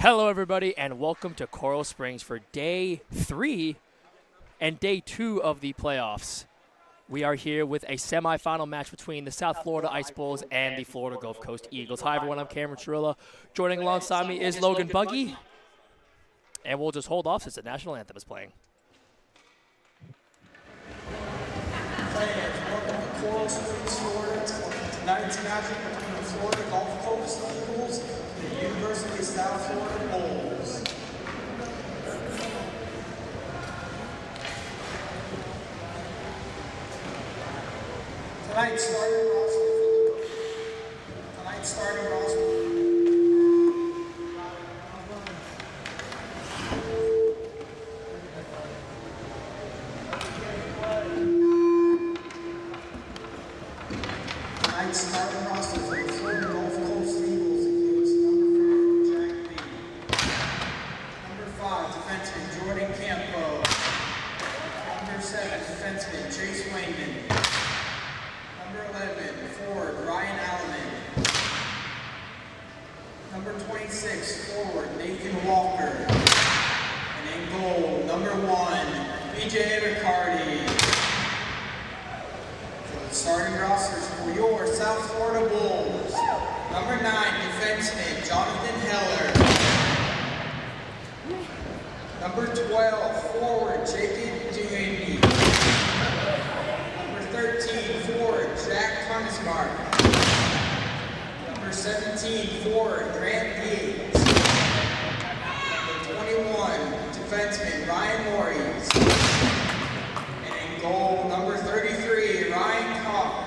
Hello, everybody, and welcome to Coral Springs for Day 3 and Day 2 of the playoffs. We are here with a semifinal match between the South Florida Ice Bulls and the Florida Gulf Coast Eagles. Hi, everyone. I'm Cameron Chirilla. Joining alongside me is Logan Buggy. And we'll just hold off since the national anthem is playing. Fans, welcome to Coral Springs, Florida. Tonight's match between the Florida Gulf Coast Eagles and the University of South Florida Bulls. Tonight's starting roster. Starting roster for the Florida Gulf Coast Eagles includes number 4, Jack Lee. Number 5, defenseman Jordan Campo. Number 7, defenseman Chase Wayman. Number 11, forward Ryan Alleman. Number 26, forward Nathan Walker. And in goal, number 1, BJ Riccardi. Starting rosters for your South Florida Bulls. Number 9, defenseman Jonathan Heller. Number 12, forward Jacob Duhaney. Number 13, forward Jack Kunzmark. Number 17, forward Grant Yates. Number 21, defenseman Ryan Morris. And in goal, number 33, Ryan Kopp.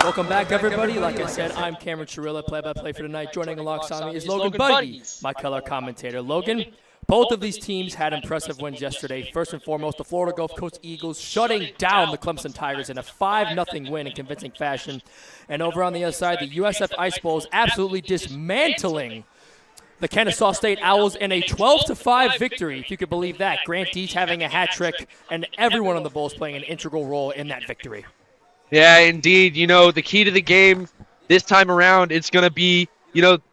Welcome back, everybody. Like I said, I'm Cameron Chirilla, play-by-play for tonight. Joining alongside me is Logan Buggy, my color commentator. Logan, both of these teams had impressive wins yesterday. First and foremost, the Florida Gulf Coast Eagles shutting down the Clemson Tigers in a 5-0 win in convincing fashion. And over on the other side, the USF Ice Bulls absolutely dismantling the Kennesaw State Owls in a 12-5 victory, if you could believe that. Grant Dietz having a hat trick, and everyone on the Bulls playing an integral role in that victory. Yeah, indeed. You know, the key to the game this time around, it's going to be,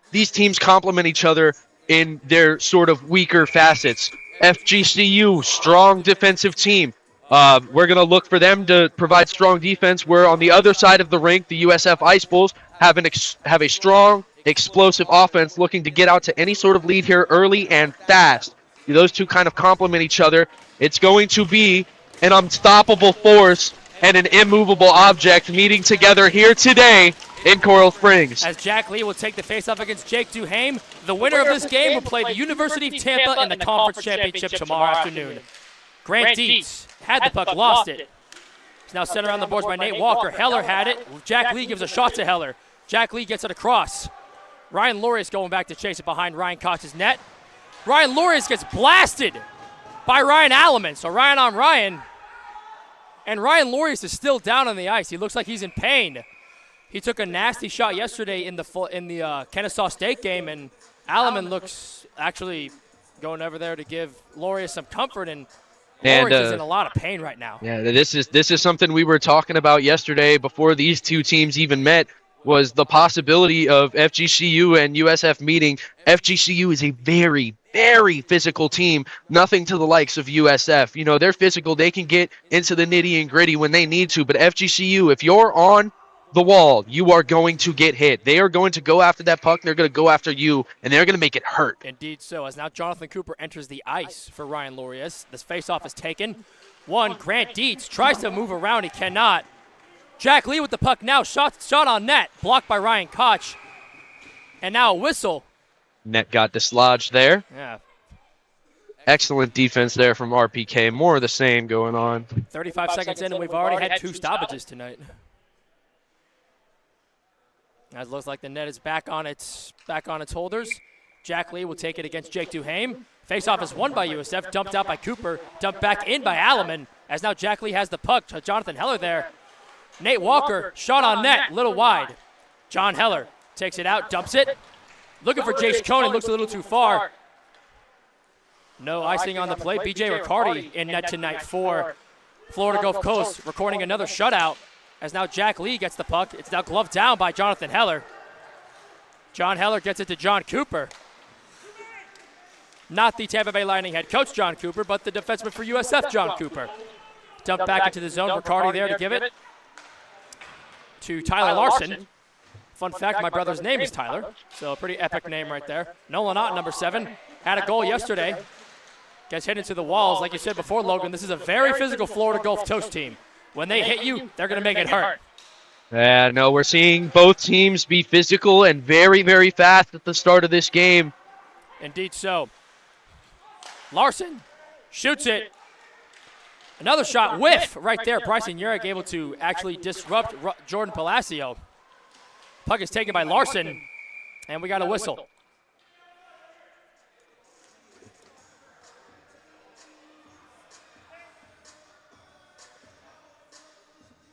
these teams complement each other in their sort of weaker facets. FGCU, strong defensive team. We're going to look for them to provide strong defense, where on the other side of the rink, the USF Ice Bulls have a strong, explosive offense looking to get out to any sort of lead here early and fast. Those two kind of complement each other. It's going to be an unstoppable force and an immovable object meeting together here today in Coral Springs. As Jack Lee will take the face-off against Jake Duhame, the winner of this game will play the University of Tampa in the Conference Championship tomorrow afternoon. Grant Dietz had the puck, lost it. He's now sent around the boards by Nate Walker. Heller had it. Jack Lee gives a shot to Heller. Jack Lee gets it across. Ryan Lorius going back to chase it behind Ryan Cox's net. Ryan Lorius gets blasted by Ryan Alleman. So Ryan on Ryan. And Ryan Lorius is still down on the ice. He looks like he's in pain. He took a nasty shot yesterday in the Kennesaw State game, and Alleman looks actually going over there to give Lorius some comfort, and Lorius is in a lot of pain right now. Yeah, this is something we were talking about yesterday before these two teams even met, was the possibility of FGCU and USF meeting. FGCU is a very, very physical team, nothing to the likes of USF. You know, they're physical. They can get into the nitty and gritty when they need to. But FGCU, if you're on the wall, you are going to get hit. They are going to go after that puck. They're going to go after you, and they're going to make it hurt. Indeed so, as now Jonathan Cooper enters the ice for Ryan Lorius. This faceoff is taken. Grant Dietz tries to move around. He cannot. Jack Lee with the puck now. Shot on net. Blocked by Ryan Koch. And now a whistle. Net got dislodged there. Yeah. Excellent defense there from RPK. More of the same going on. 35 seconds in, and we've already had 2 stoppages tonight. As it looks like the net is back on its holders. Jack Lee will take it against Jake Duhame. Faceoff is won by USF, dumped out by Cooper, dumped back in by Alleman, as now Jack Lee has the puck. Jonathan Heller there. Nate Walker, shot on net, a little wide. John Heller takes it out, dumps it. Looking for Jace Conan, looks a little too far. No icing on the play. BJ Riccardi in net tonight for Florida Gulf Coast, recording another shutout. As now Jack Lee gets the puck. It's now gloved down by Jonathan Heller. John Heller gets it to John Cooper. Not the Tampa Bay Lightning head coach, John Cooper, but the defenseman for USF, John Cooper. Dumped back into the zone. Riccardi there to give it to Tyler Larson. Fun fact, my brother's name is Tyler, so a pretty epic name right there. Nolan Ott, number 7, had a goal yesterday. Gets hit into the walls. Like you said before, Logan, this is a very physical Florida Gulf Coast team. When they hit you, they're going to make it hurt. Yeah, no, we're seeing both teams be physical and very, very fast at the start of this game. Indeed so. Larson shoots it. Another shot, whiff right there. Bryson Urich able to actually disrupt Jordan Palacio. Puck is taken by Larson, and we got a whistle.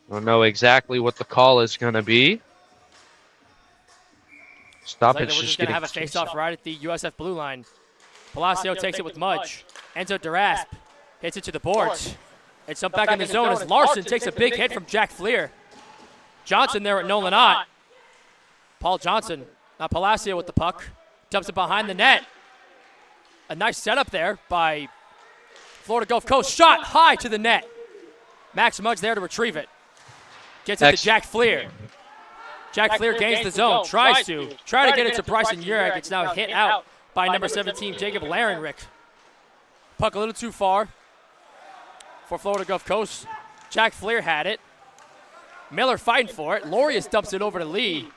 I don't know exactly what the call is going to be. We're just going to have a face-off right at the USF blue line. Palacio takes it with Mudge. Enzo Durasp hits it to the boards. It's up back in the zone as Larson takes a big hit from Jack Fleer. Johnson there at Nolan Ott. Paul Johnson, now Palacio with the puck. Dumps it behind the net. A nice setup there by Florida Gulf Coast. Shot high to the net. Max Mudge there to retrieve it. Gets it to Jack Fleer. Jack Fleer gains the zone, tries to get it to Bryson Urich. It's now hit out by number 17, Jacob Larenrick. Puck a little too far for Florida Gulf Coast. Jack Fleer had it. Miller fighting for it. Lorius dumps it over to Lee,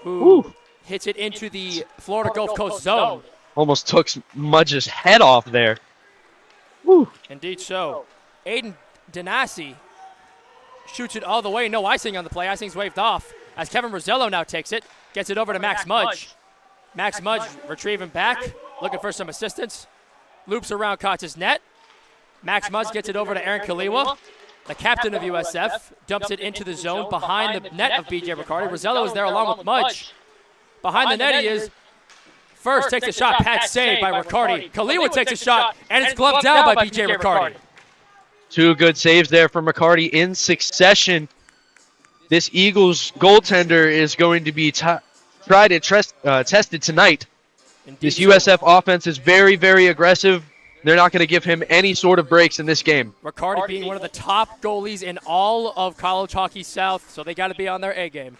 who hits it into the Florida Gulf Coast zone. Almost took Mudge's head off there. Woo. Indeed so. Aiden Denasi shoots it all the way. No icing on the play. Icing's waved off as Kevin Rosello now takes it. Gets it over to Max Mudge. Max Mudge retrieving back, looking for some assistance. Loops around Koch's net. Max Mudge gets it over to Aaron Kaliwa, the captain of USF. Dumps it into the zone behind the net of BJ Riccardi. Rosello is there along with Mudge. Behind the net he is. First takes a shot, patch saved by Riccardi. Kaliwa takes a shot, and it's gloved down by BJ Riccardi. 2 good saves there from Riccardi in succession. This Eagles goaltender is going to be tested tonight. Indeed. This USF offense is very, very aggressive. They're not going to give him any sort of breaks in this game. Riccardi being one of the top goalies in all of College Hockey South, so they got to be on their A game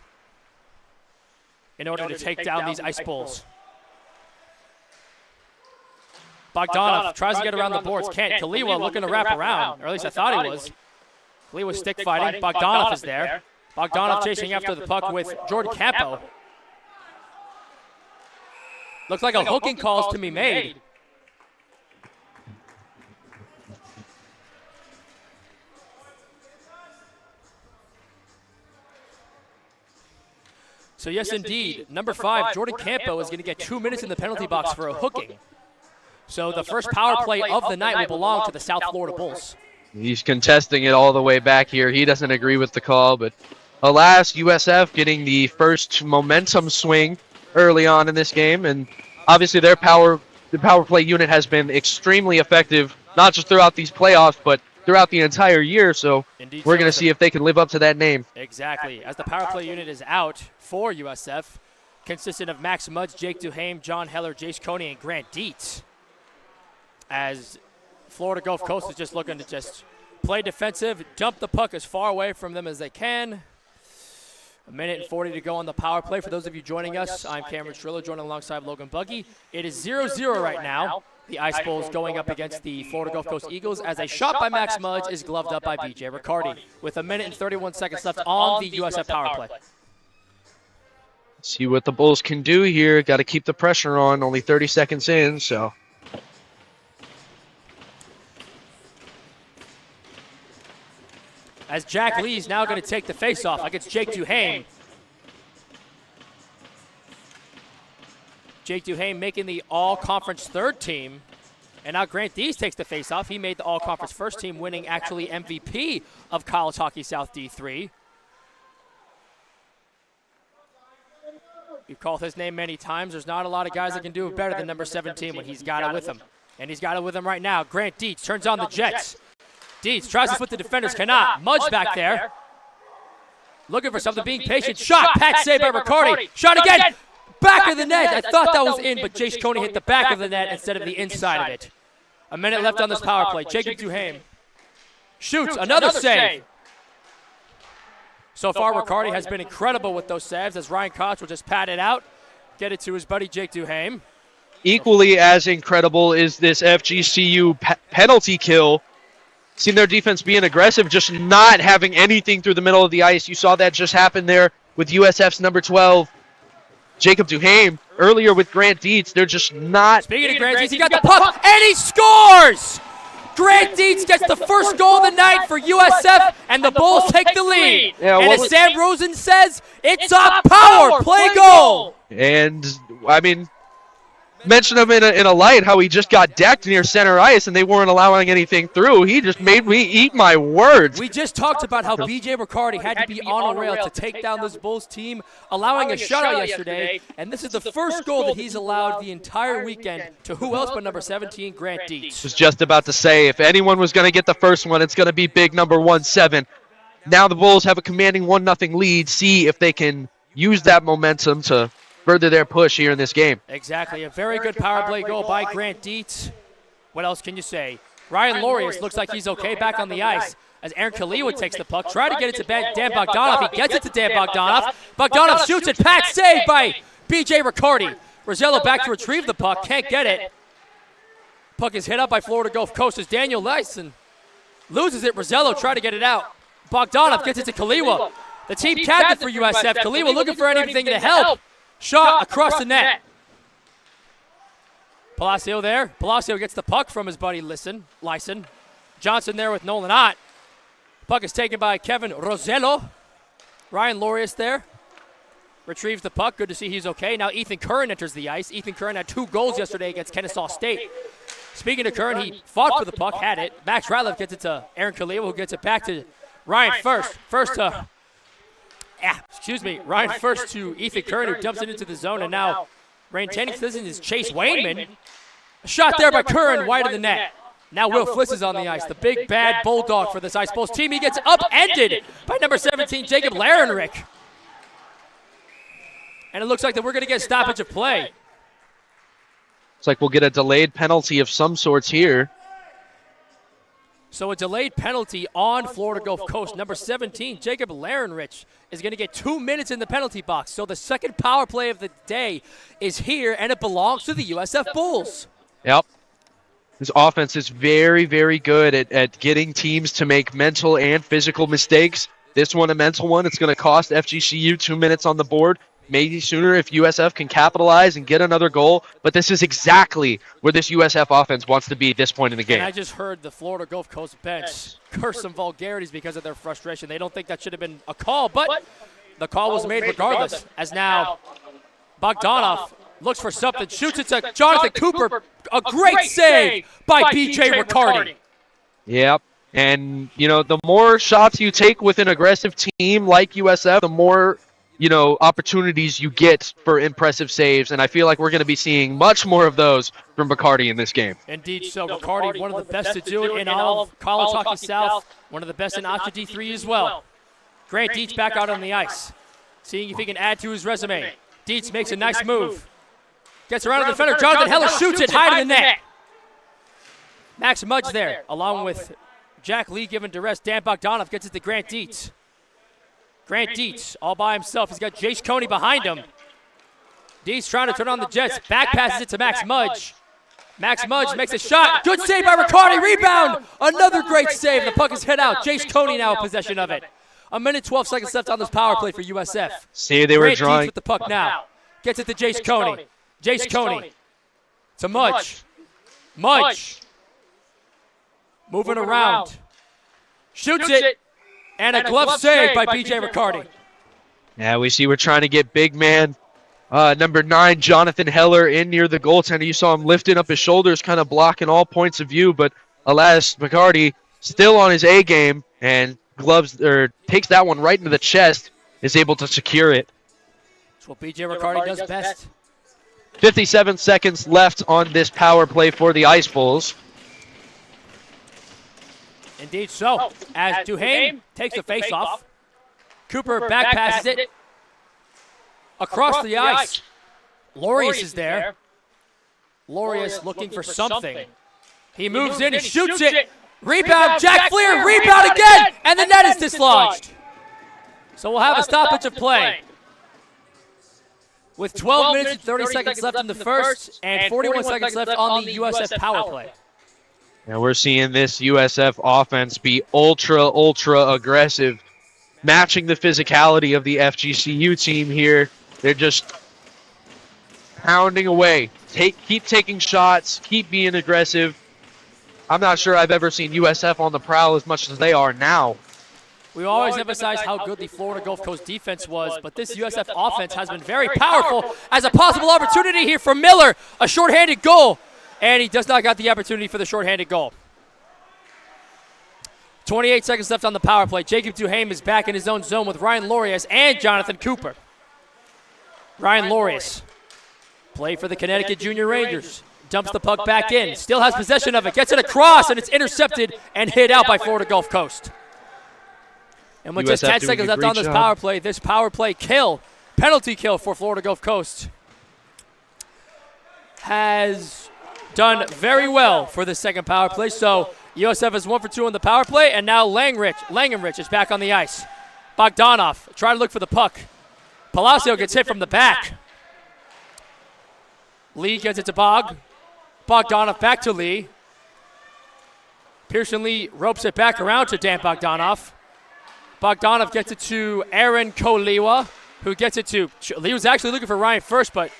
in order to take down these Ice Bulls. Bogdanov tries to get around the boards, can't. Kaliwa looking to wrap around, or at least I thought he was. Kaliwa stick fighting. Bogdanov is there. Bogdanov chasing after the puck with Jordan Campo. Looks like a hooking call is to be made. So yes, indeed, number 5, Jordan Campo is going to get 2 minutes in the penalty box for a hooking. So the first power play of the night will belong to the South Florida Bulls. He's contesting it all the way back here. He doesn't agree with the call, but alas, USF getting the first momentum swing early on in this game, and obviously the power play unit has been extremely effective, not just throughout these playoffs, but throughout the entire year. So Indeed, we're so going to as see if they can live up to that name. Exactly. As the power play unit is out for USF, consisting of Max Mudge, Jake Duhame, John Heller, Jace Coney, and Grant Dietz. As Florida Gulf Coast is just looking to just play defensive, dump the puck as far away from them as they can. 1:40 to go on the power play. For those of you joining us, I'm Cameron Strillo, joining alongside Logan Buggy. It is 0-0 right now. The Ice Bulls going up against the Florida Gulf Coast Eagles as a shot by Max Mudge is gloved up by BJ Riccardi with 1:31 left on the USF power play. See what the Bulls can do here. Got to keep the pressure on. Only 30 seconds in, so. As Jack Lee's now going to take the faceoff against Jake Duhame. Jake Duhame making the all-conference third team. And now Grant Dietz takes the faceoff. He made the all-conference first team, winning actually MVP of College Hockey South D3. We've called his name many times. There's not a lot of guys that can do it better than number 17 when he's got it with him. And he's got it with him right now. Grant Dietz turns on the Jets. Dietz tries to split the defenders, cannot. Mudge back there. Looking for something, being patient. Shot, patch save by Riccardi. Shot again. Back of the net. I thought that was in, but Jace Coney hit the back of the net instead of the inside of it. A minute left on this power play. Jacob Duhame shoots, another save. So far, Riccardi has been incredible with those saves as Ryan Koch will just pat it out, get it to his buddy Jake Duhame. Equally as incredible is this FGCU penalty kill. Seen their defense being aggressive, just not having anything through the middle of the ice. You saw that just happen there with USF's number 12, Jacob Duhame. Earlier with Grant Dietz, they're just not. Speaking of Grant Dietz, he got the puck, and he scores! Grant Dietz gets the first goal of the night for USF, and the Bulls take the lead. Yeah, and as Sam Rosen says, it's a power play goal! And, I mean, mention him in a light, how he just got decked near center ice and they weren't allowing anything through. He just made me eat my words. We just talked about how BJ Riccardi had to be on a rail to take down this Bulls team, allowing a shutout yesterday, and this is the first goal that he's allowed the entire weekend to who else but number 17, Grant Dietz. Was just about to say, if anyone was going to get the first one, it's going to be big number 17. Now the Bulls have a commanding 1-0 lead. See if they can use that momentum to further their push here in this game. Exactly. A very good power play goal by Grant Dietz. What else can you say? Ryan Laureus looks like he's okay back on the ice as Aaron Kaliwa takes the puck. Try to get it to Dan Bogdanov. He gets it to Dan Bogdanov. Bogdanov shoots it. Patch saved by BJ Riccardi. Rosello back to retrieve the puck. Can't get it. Puck is hit up by Florida Gulf Coast as Daniel Lyson loses it. Rosello try to get it out. Bogdanov gets it to Kaliwa. The team captain for USF. Kaliwa looking for anything to help. Shot across the net. Palacio there. Palacio gets the puck from his buddy Lyson. Johnson there with Nolan Ott. Puck is taken by Kevin Rosello. Ryan Laureus there. Retrieves the puck. Good to see he's okay. Now Ethan Curran enters the ice. Ethan Curran had 2 goals yesterday against Kennesaw State. Speaking of Curran, he fought for the puck, had it. Max Ratliff gets it to Aaron Kaliwa, who gets it back to Ryan First. Ryan First to Ethan Curran, who dumps it into the zone, and now maintaining position is Chase Wayman. A shot there by Curran, wide of the net. Now Will Fliss is on the ice, the big bad bulldog for this Ice Bulls team. He gets upended by number 17, Jacob Larenrick. And it looks like that we're going to get stoppage of play. Looks like we'll get a delayed penalty of some sorts here. So a delayed penalty on Florida Gulf Coast. Number 17, Jacob Larenrich, is going to get 2 minutes in the penalty box. So the second power play of the day is here, and it belongs to the USF Bulls. Yep. This offense is very, very good at getting teams to make mental and physical mistakes. This one, a mental one. It's going to cost FGCU 2 minutes on the board. Maybe sooner if USF can capitalize and get another goal. But this is exactly where this USF offense wants to be at this point in the game. And I just heard the Florida Gulf Coast bench curse some vulgarities because of their frustration. They don't think that should have been a call, but the call was made regardless. As now Bogdanov looks for something, shoots it to Jonathan Cooper. A great save by BJ Riccardi. Yep. And, you know, the more shots you take with an aggressive team like USF, the more opportunities you get for impressive saves, and I feel like we're going to be seeing much more of those from Bacardi in this game. Indeed so. Bacardi, one of the best to do it in all of college hockey south, one of the best in Oxford D3 as well. Grant Dietz back out on the ice, seeing if he can add to his resume. Dietz makes a nice move. Gets around the defender. Jonathan Heller shoots it high to the net. Max Mudge there, along with Jack Lee giving duress. Dan Bogdanov gets it to Grant Dietz. Grant Dietz all by himself. He's got Jace Coney behind him. Dietz trying to turn on the Jets. Back passes it to Max Mudge. Max Mudge makes a shot. Good save by Riccardi. Rebound. Another great save. The puck is hit out. Jace Coney now in possession of it. 1:12 left on this power play for USF. See, they were Grant drawing. Dietz with the puck now. Gets it to Jace Coney. Jace Coney to Mudge. Mudge. Moving around. Shoots it. And a glove save by B.J. Riccardi. Yeah, we see we're trying to get big man number 9, Jonathan Heller, in near the goaltender. You saw him lifting up his shoulders, kind of blocking all points of view. But alas, Bacardi still on his A game and takes that one right into the chest, is able to secure it. That's what B.J. Riccardi does best. 57 seconds left on this power play for the Ice Bulls. Indeed so. As Duhaime takes the face-off. Cooper back passes it across the ice. Lorius is there. Lorius looking for something. He moves in, he shoots it. Rebound, Jack Fleer, rebound again, and the net is dislodged. So we'll have a stoppage of play. With 12 minutes and 30 seconds left in the first and 41 seconds left on the USF power play. And we're seeing this USF offense be ultra aggressive, matching the physicality of the FGCU team here. They're just pounding away. Keep taking shots, keep being aggressive. I'm not sure I've ever seen USF on the prowl as much as they are now. We always emphasize how good the Florida Gulf Coast defense was, but this USF offense has been very powerful as a possible opportunity here for Miller. A shorthanded goal, and he does not got the opportunity for the shorthanded goal. 28 seconds left on the power play. Jacob Duhaime is back in his own zone with Ryan Lorius and Jonathan Cooper. Ryan Lorius, play for the Connecticut Junior Rangers. Dumps the puck back in, still has possession of it, gets it across, and it's intercepted and hit out by Florida Gulf Coast. And with just 10 seconds left on this power play, penalty kill for Florida Gulf Coast, has done very well for the second power play. So USF is 1 for 2 on the power play, and now Langenrich is back on the ice. Bogdanov trying to look for the puck. Palacio gets hit from the back. Lee gets it to Bogdanov back to Lee. Pearson Lee ropes it back around to Dan Bogdanov. Bogdanov gets it to Aaron Koliwa, who gets it to, Lee was actually looking for Ryan first, but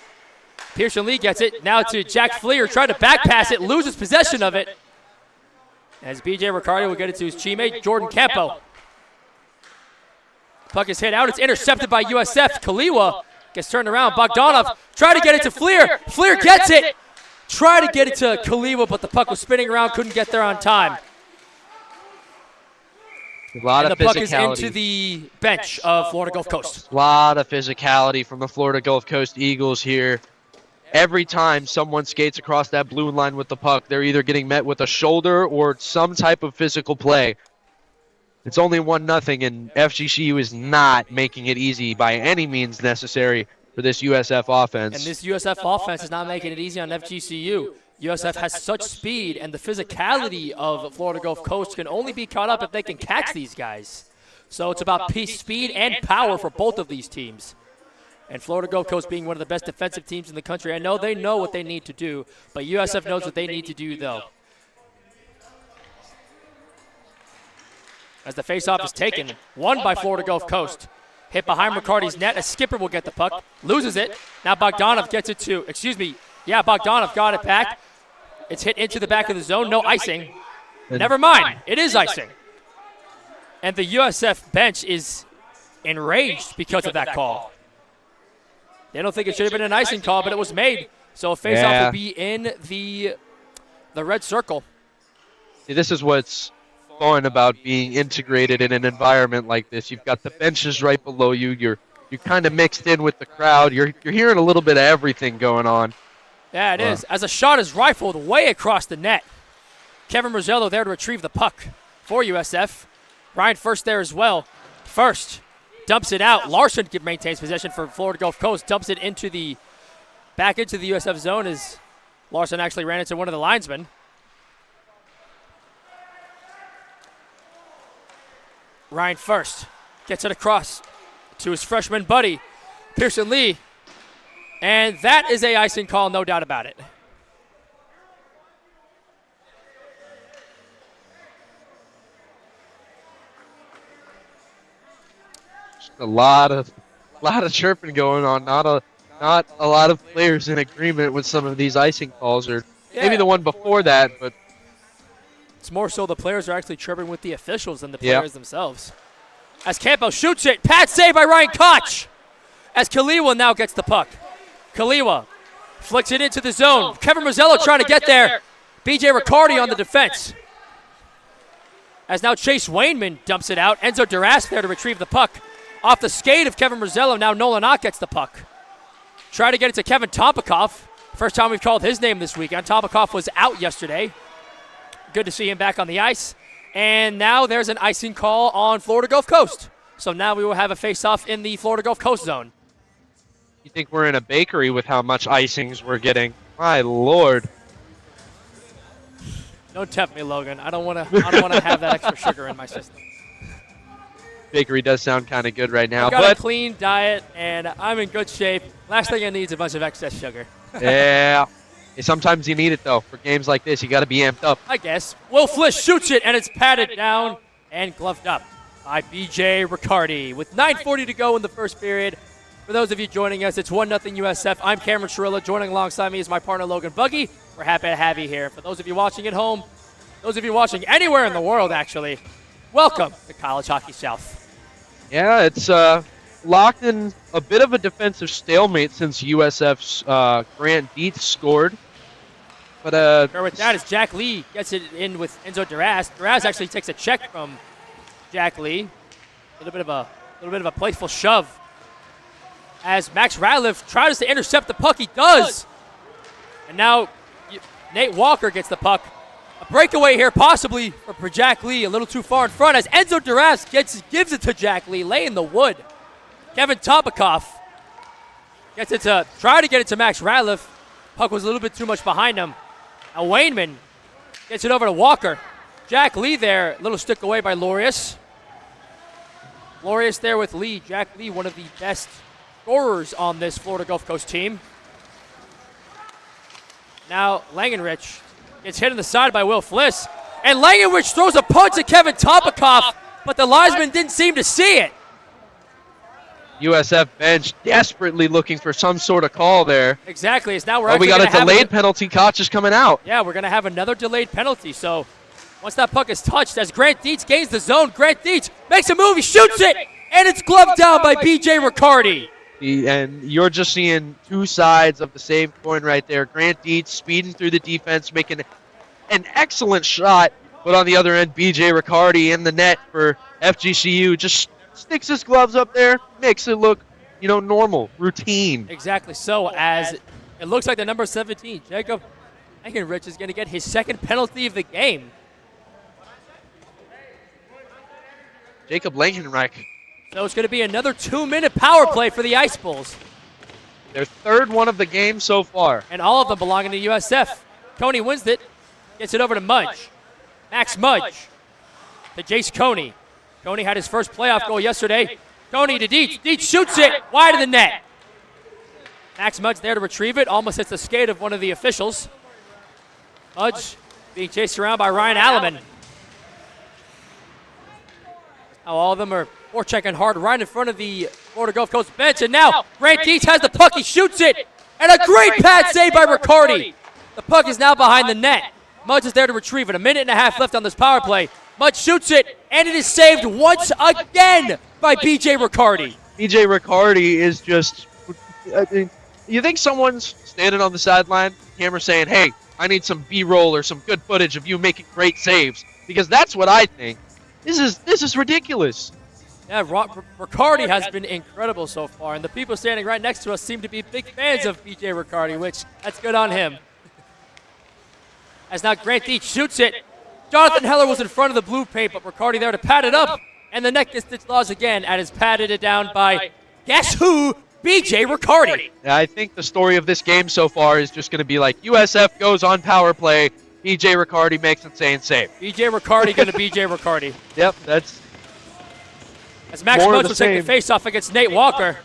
Pearson Lee gets it. Now to Jack Fleer, trying to back pass it, loses possession of it. As B.J. Riccardi will get it to his teammate, Jordan Campo. Puck is hit out, it's intercepted by USF. Koliwa gets turned around. Bogdanov trying to get it to Fleer. Fleer gets it. Tried to get it to Koliwa, but the puck was spinning around, couldn't get there on time. A lot and of the puck physicality. is into the bench of Florida Gulf Coast. A lot of physicality from the Florida Gulf Coast Eagles here. Every time someone skates across that blue line with the puck, they're either getting met with a shoulder or some type of physical play. It's only 1-0, and FGCU is not making it easy by any means necessary for this USF offense. And this USF offense is not making it easy on FGCU. USF has such speed, and the physicality of Florida Gulf Coast can only be caught up if they can catch these guys. So it's about speed and power for both of these teams. And Florida Gulf Coast being one of the best defensive teams in the country, I know they know what they need to do, but USF knows what they need to do, though. As the faceoff is taken, won by Florida Gulf Coast. Hit behind Riccardi's net. A skipper will get the puck. Loses it. Now Bogdanov gets it to, Bogdanov got it back. It's hit into the back of the zone. No icing. Never mind. It is icing. And the USF bench is enraged because of that call. They don't think it should have been an icing call, but it was made. So a faceoff will be in the red circle. See, this is what's fun about being integrated in an environment like this. You've got the benches right below you. You're You're kind of mixed in with the crowd. You're hearing a little bit of everything going on. Yeah, it is. As a shot is rifled way across the net. Kevin Rosello there to retrieve the puck for USF. Ryan First there as well. First dumps it out. Larson maintains possession for Florida Gulf Coast. Dumps it back into the USF zone as Larson actually ran into one of the linesmen. Ryan First gets it across to his freshman buddy, Pearson Lee. And that is a icing call, no doubt about it. A lot of chirping going on. Not a lot of players in agreement with some of these icing calls, or maybe the one before that, but it's more so the players are actually chirping with the officials than the players themselves. As Campbell shoots it, pat save by Ryan Koch. As Kaliwa now gets the puck. Kaliwa flicks it into the zone. Kevin Rosello trying to get there. BJ Riccardi on the defense. As now Chase Wainman dumps it out. Enzo Duras there to retrieve the puck. Off the skate of Kevin Rosello, now Nolan Ott gets the puck. Try to get it to Kevin Tompikoff. First time we've called his name this weekend. Tompikoff was out yesterday. Good to see him back on the ice. And now there's an icing call on Florida Gulf Coast. So now we will have a face-off in the Florida Gulf Coast zone. You think we're in a bakery with how much icings we're getting? My Lord. Don't tempt me, Logan. I don't want to have that extra sugar in my system. Bakery does sound kind of good right now. I've got a clean diet, and I'm in good shape. Last thing I need is a bunch of excess sugar. Yeah. Sometimes you need it, though. For games like this, you got to be amped up. I guess. Will Flish shoots it, and it's patted down and gloved up by BJ Riccardi. With 9:40 to go in the first period. For those of you joining us, it's 1-0 USF. I'm Cameron Chirilla. Joining alongside me is my partner, Logan Buggy. We're happy to have you here. For those of you watching at home, those of you watching anywhere in the world, actually, welcome to College Hockey South. Yeah, it's locked in a bit of a defensive stalemate since USF's Grant Dietz scored. But with that, as Jack Lee gets it in with Enzo Duras. Duras actually takes a check from Jack Lee. A little bit of a playful shove. As Max Ratliff tries to intercept the puck, he does. And now Nate Walker gets the puck. A breakaway here, possibly for Jack Lee, a little too far in front as Enzo Duras gives it to Jack Lee, laying the wood. Kevin Tompikoff try to get it to Max Ratliff. Puck was a little bit too much behind him. Now Wainman gets it over to Walker. Jack Lee there, a little stick away by Lorius. Lorius there with Lee. Jack Lee, one of the best scorers on this Florida Gulf Coast team. Now Langenrich gets hit in the side by Will Fliss. And Langenrich throws a punch at Kevin Tompikoff, but the linesman didn't seem to see it. USF bench desperately looking for some sort of call there. Exactly. It's now we got a delayed penalty. Koch is coming out. Yeah, we're going to have another delayed penalty. So once that puck is touched, as Grant Dietz gains the zone, Grant Dietz makes a move. He shoots it, and it's gloved down by BJ Riccardi. And you're just seeing two sides of the same coin right there. Grant Dietz speeding through the defense, making an excellent shot. But on the other end, BJ Riccardi in the net for FGCU just sticks his gloves up there, makes it look, normal, routine. Exactly so, as it looks like the number 17, Jacob Langenrich, is going to get his second penalty of the game. Jacob Langenreich. So it's going to be another 2-minute power play for the Ice Bulls. Their third one of the game so far. And all of them belonging to USF. Coney wins it, gets it over to Mudge. Max Mudge to Jace Coney. Coney had his first playoff goal yesterday. Coney to Dietz. Dietz shoots it wide of the net. Max Mudge there to retrieve it. Almost hits the skate of one of the officials. Mudge being chased around by Ryan Alleman. Now all of them are forechecking hard right in front of the Florida Gulf Coast bench. And now Grant Dietz has the puck. He shoots it. And a great pad save by Riccardi. The puck is now behind the net. Mudge is there to retrieve it. 1.5 minutes left on this power play. Mudge shoots it, and it is saved once again by BJ Riccardi. BJ Riccardi is just, you think someone's standing on the sideline, camera saying, hey, I need some B-roll or some good footage of you making great saves, because that's what I think. This is ridiculous. Yeah, Riccardi has been incredible so far, and the people standing right next to us seem to be big fans of BJ Riccardi, which that's good on him. As now Grant Dietz shoots it. Jonathan Heller was in front of the blue paint, but Riccardi there to pad it up, and the net gets dislodged again, and is patted it down by, guess who? BJ Riccardi. Yeah, I think the story of this game so far is just going to be like USF goes on power play, BJ Riccardi makes insane save. BJ Riccardi going to BJ Riccardi. Yep, that's as Max more of Mudge the will take same. the faceoff against Nate Walker.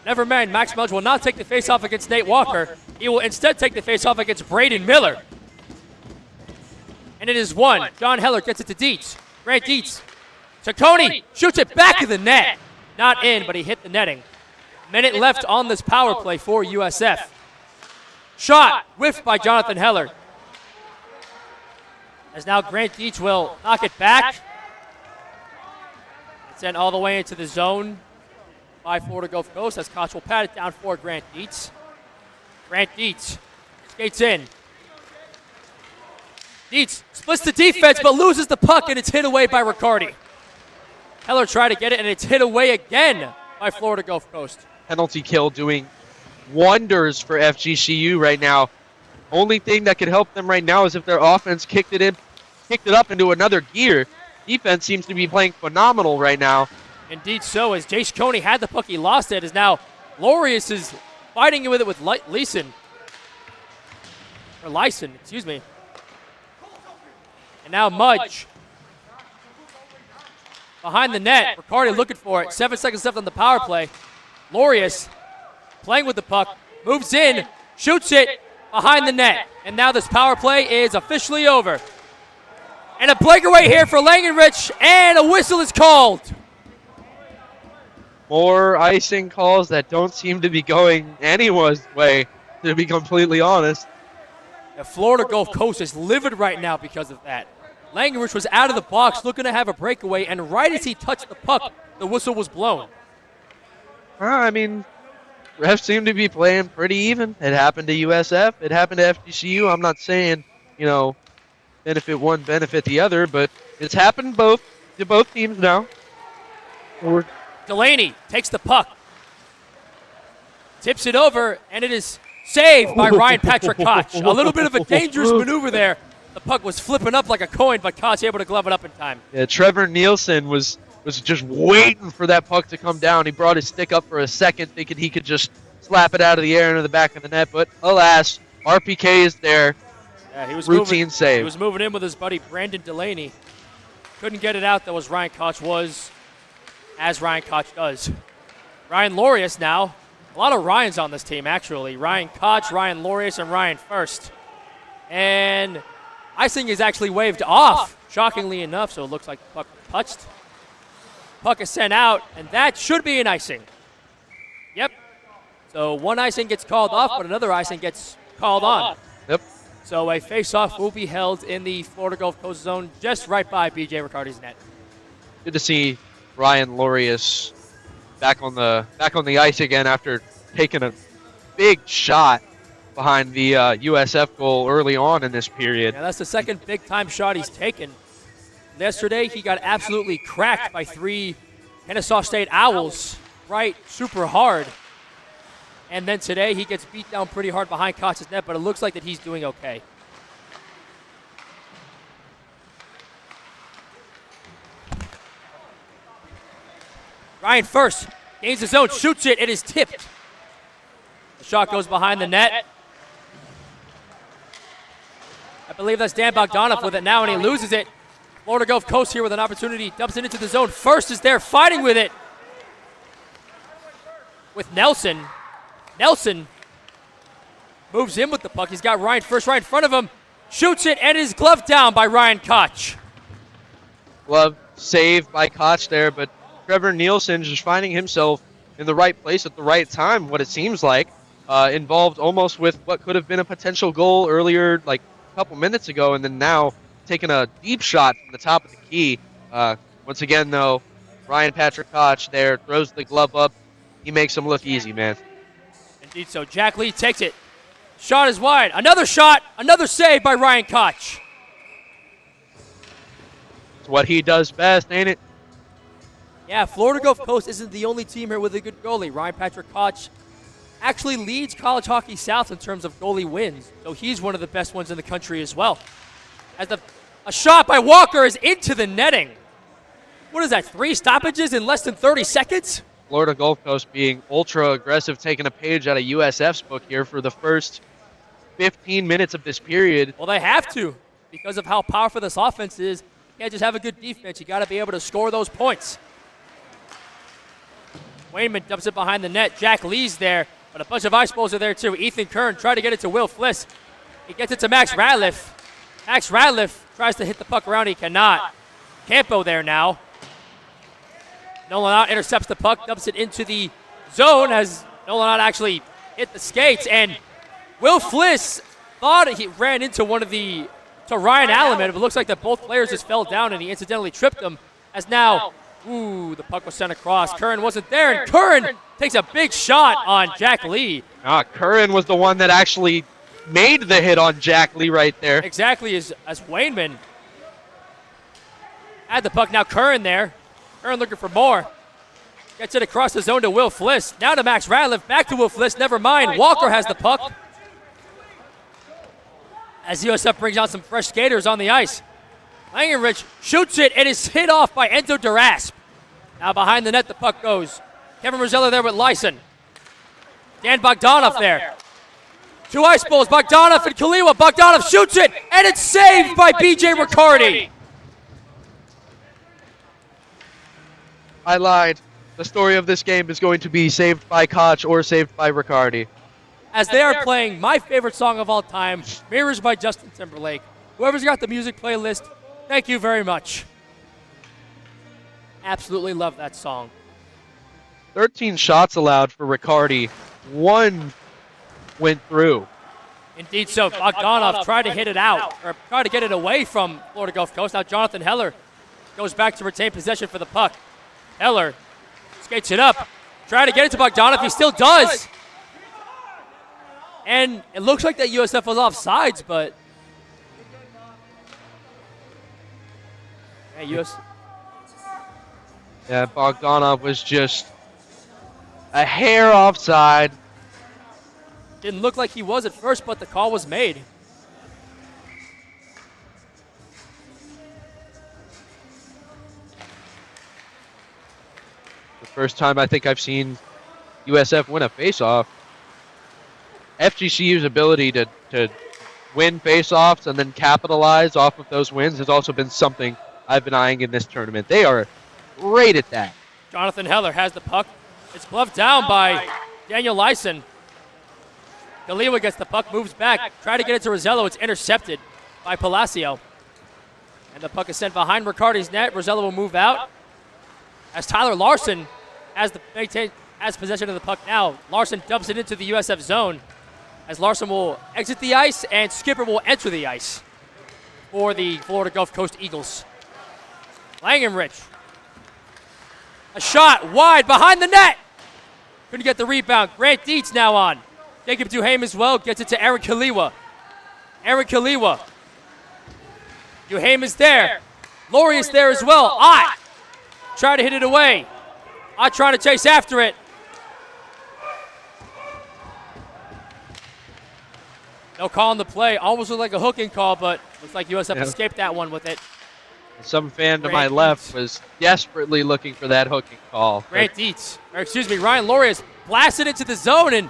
Never mind, Max Mudge will not take the faceoff against Nate Walker. He will instead take the faceoff against Braden Miller. And it is one. John Heller gets it to Dietz. Grant Dietz. Ciccone shoots it back of the net. Not in, but he hit the netting. Minute left on this power play for USF. Shot whiffed by Jonathan Heller. As now Grant Dietz will knock it back. It's sent all the way into the zone by Florida Gulf Coast as Koch will pat it down for Grant Dietz. Grant Dietz skates in. Dietz splits the defense but loses the puck, and it's hit away by Riccardi. Heller tried to get it, and it's hit away again by Florida Gulf Coast. penalty kill doing wonders for FGCU right now. Only thing that could help them right now is if their offense kicked it up into another gear. Defense seems to be playing phenomenal right now. Indeed so, as Jace Coney had the puck, he lost it, as now Lorius is fighting with it with Leeson. Or Lyson, excuse me. And now Mudge. Behind the net, Riccardi looking for it. 7 seconds left on the power play. Lorius playing with the puck, moves in, shoots it behind the net. And now this power play is officially over. And a breakaway here for Langenrich, and a whistle is called. More icing calls that don't seem to be going anyone's way, to be completely honest. The Florida Gulf Coast is livid right now because of that. Langenrich was out of the box looking to have a breakaway, and right as he touched the puck, the whistle was blown. I mean, refs seem to be playing pretty even. It happened to USF. It happened to FGCU. I'm not saying, benefit one, benefit the other, but it's happened to both teams now. Delaney takes the puck, tips it over, and it is saved by Ryan Patrick Koch. A little bit of a dangerous maneuver there. The puck was flipping up like a coin, but Koch able to glove it up in time. Yeah, Trevor Nielsen was just waiting for that puck to come down. He brought his stick up for a second, thinking he could just slap it out of the air into the back of the net, but alas, RPK is there. Yeah, he was routine save. He was moving in with his buddy Brandon Delaney. Couldn't get it out. That was Ryan Koch as Ryan Koch does. Ryan Lorius now. A lot of Ryans on this team, actually. Ryan Koch, Ryan Lorius, and Ryan First. And icing is actually waved off, shockingly enough, so it looks like the puck was touched. Puck is sent out, and that should be an icing. Yep. So one icing gets called off, but another icing gets called on. Yep. So a face-off will be held in the Florida Gulf Coast zone just right by BJ Riccardi's net. Good to see Ryan Lorius back on the ice again after taking a big shot behind the USF goal early on in this period. Yeah, that's the second big-time shot he's taken. Yesterday, he got absolutely cracked by 3 Kennesaw State Owls, right, super hard. And then today, he gets beat down pretty hard behind Koch's net, but it looks like that he's doing okay. Ryan First gains his zone, shoots it, it is tipped. The shot goes behind the net. I believe that's Dan Bogdanov with it now, and he loses it. Florida Gulf Coast here with an opportunity, dumps it into the zone. First is there fighting with it. With Nelson. Nelson moves in with the puck. He's got Ryan First right in front of him. Shoots it, and is gloved down by Ryan Koch. Glove saved by Koch there, but Trevor Nielsen just finding himself in the right place at the right time, what it seems like. Involved almost with what could have been a potential goal earlier, like a couple minutes ago, and then now taking a deep shot from the top of the key. Once again, though, Ryan Patrick Koch there throws the glove up. He makes him look easy, man. Indeed so. Jack Lee takes it. Shot is wide. Another shot. Another save by Ryan Koch. It's what he does best, ain't it? Yeah, Florida Gulf Coast isn't the only team here with a good goalie. Ryan Patrick Koch actually leads College Hockey South in terms of goalie wins, so he's one of the best ones in the country as well. As a shot by Walker is into the netting. What is that, 3 stoppages in less than 30 seconds? Florida Gulf Coast being ultra aggressive, taking a page out of USF's book here for the first 15 minutes of this period. Well, they have to because of how powerful this offense is. You can't just have a good defense. You got to be able to score those points. Wayman dumps it behind the net. Jack Lee's there, but a bunch of ice balls are there too. Ethan Kern tried to get it to Will Fliss. He gets it to Max Ratliff. Max Ratliff tries to hit the puck around. He cannot. Campo there now. Nolan Ott intercepts the puck, dumps it into the zone as Nolan Ott actually hit the skates. And Will Fliss thought he ran into Ryan Alaman, but it looks like that both players just fell down and he incidentally tripped them. As now, the puck was sent across. Curran wasn't there, and Curran takes a big shot on Jack Lee. Curran was the one that actually made the hit on Jack Lee right there. Exactly, as Wayman had the puck. Now Curran there. Curran looking for more. Gets it across the zone to Will Fliss. Now to Max Ratliff. Back to Will Fliss. Never mind. Walker has the puck. As USF brings out some fresh skaters on the ice. Langenrich shoots it and is hit off by Enzo Durasp. Now behind the net the puck goes. Kevin Rosella there with Lyson. Dan Bogdanov there. 2 ice balls. Bogdanov and Kaliwa. Bogdanov shoots it and it's saved by BJ Riccardi. I lied. The story of this game is going to be saved by Koch or saved by Riccardi. As they are playing my favorite song of all time, Mirrors by Justin Timberlake. Whoever's got the music playlist, thank you very much. Absolutely love that song. 13 shots allowed for Riccardi. 1 went through. Indeed so. Bogdanov tried to hit it out, or tried to get it away from Florida Gulf Coast. Now Jonathan Heller goes back to retain possession for the puck. Heller skates it up. Trying to get it to Bogdanov. He still does. And it looks like that USF was offsides, but yeah, Bogdanov was just a hair offside. Didn't look like he was at first, but the call was made. The first time I think I've seen USF win a faceoff. FGCU's ability to win faceoffs and then capitalize off of those wins has also been something I've been eyeing in this tournament. They are great at that. Jonathan Heller has the puck. It's gloved down by Daniel Lyson. Galiwa gets the puck, moves back, try to get it to Rosello. It's intercepted by Palacio. And the puck is sent behind Riccardi's net. Rosello will move out. As Tyler Larson has possession of the puck now. Larson dumps it into the USF zone. As Larson will exit the ice and Skipper will enter the ice for the Florida Gulf Coast Eagles. Langenrich. A shot wide behind the net. Couldn't get the rebound. Grant Dietz now on. Jacob Duhame as well. Gets it to Aaron Kaliwa. Aaron Kaliwa. Duhame is there. Laurie is there as well. Ott. Try to hit it away. Ott trying to chase after it. No call on the play. Almost looked like a hooking call, but looks like USF escaped that one with it. Some fan to my left was desperately looking for that hooking call. Ryan Laureus blasted into the zone, and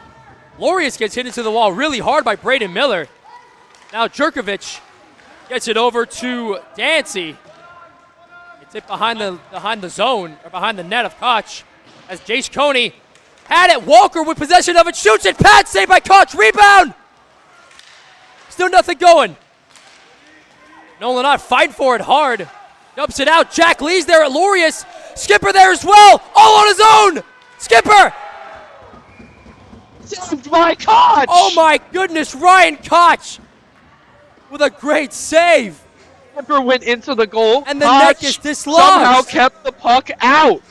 Laureus gets hit into the wall really hard by Braden Miller. Now Jerkovic gets it over to Dancy. It's hit behind the zone, or behind the net of Koch, as Jace Coney had it. Walker with possession of it, shoots it. Pat saved by Koch. Rebound. Still nothing going. Nolan Ott fighting for it hard. Dumps it out. Jack Lee's there at Laureus. Skipper there as well. All on his own. Skipper. Saved by Koch. Oh my goodness. Ryan Koch with a great save. Skipper went into the goal. And the Koch neck is dislodged. somehow kept the puck out.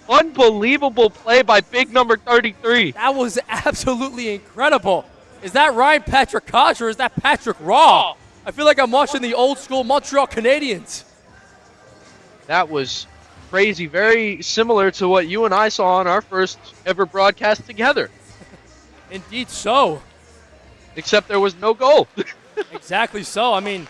Unbelievable play by big number 33. That was absolutely incredible. Is that Ryan Patrick Koch or is that Patrick Raw? I feel like I'm watching the old school Montreal Canadiens. That was crazy. Very similar to what you and I saw on our first ever broadcast together. Indeed so. Except there was no goal. Exactly so. I mean,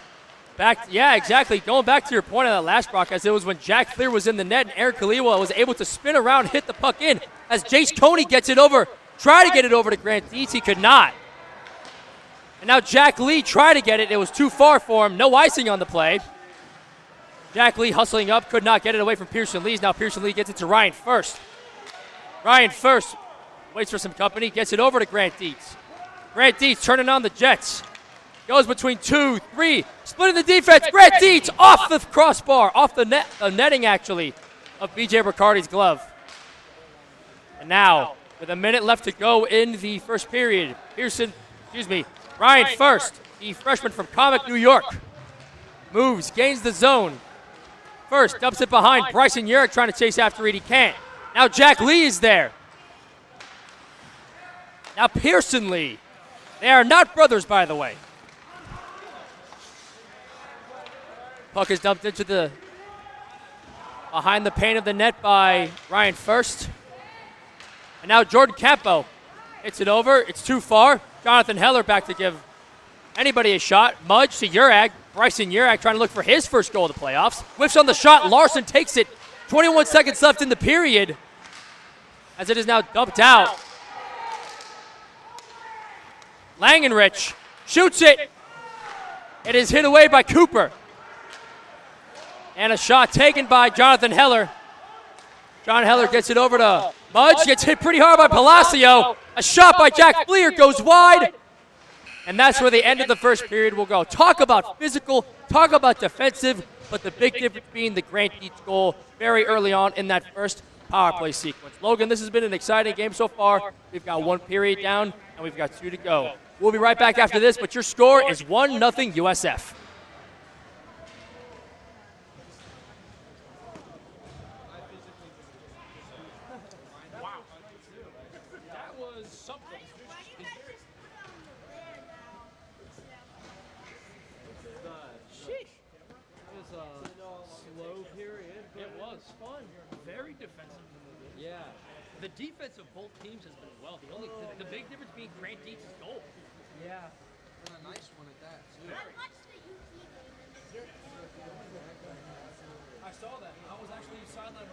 exactly. Going back to your point on that last broadcast, it was when Jack Clear was in the net and Eric Kaliwa was able to spin around and hit the puck in. As Jace Coney gets it over, try to get it over to Grant Dietz, he could not. And now Jack Lee tried to get it. It was too far for him. No icing on the play. Jack Lee hustling up, could not get it away from Pearson Lees. Now Pearson Lee gets it to Ryan First. Ryan First waits for some company, gets it over to Grant Dietz. Grant Dietz turning on the Jets. Goes between 2, 3, splitting the defense. Grant Dietz off the crossbar, off the netting actually, of BJ Riccardi's glove. And now, with a minute left to go in the first period, Ryan First, the freshman from Comic, New York, moves, gains the zone. First, dumps it behind Bryson Yerrick trying to chase after it. He can't. Now Jack Lee is there. Now Pearson Lee. They are not brothers, by the way. Puck is dumped into behind the paint of the net by Ryan First. And now Jordan Campo hits it over. It's too far. Jonathan Heller back to give anybody a shot. Mudge to Urag. Bryson Urag trying to look for his first goal of the playoffs. Whiffs on the shot. Larson takes it. 21 seconds left in the period as it is now dumped out. Langenrich shoots it. It is hit away by Cooper. And a shot taken by Jonathan Heller. John Heller gets it over to Mudge. Gets hit pretty hard by Palacio. A shot by Jack Fleer goes wide. And that's where the end of the first period will go. Talk about physical, talk about defensive, but the big difference being the Grant Dietz goal very early on in that first power play sequence. Logan, this has been an exciting game so far. We've got 1 period down, and we've got 2 to go. We'll be right back after this, but your score is 1-0 USF. The defense of both teams has been well. The big difference being Grant Dietz's goal. Yeah. And a nice one at that, too. I saw that. I was actually sidelined.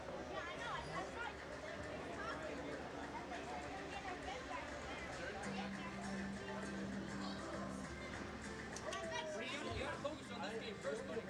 You gotta focus on this game first, buddy.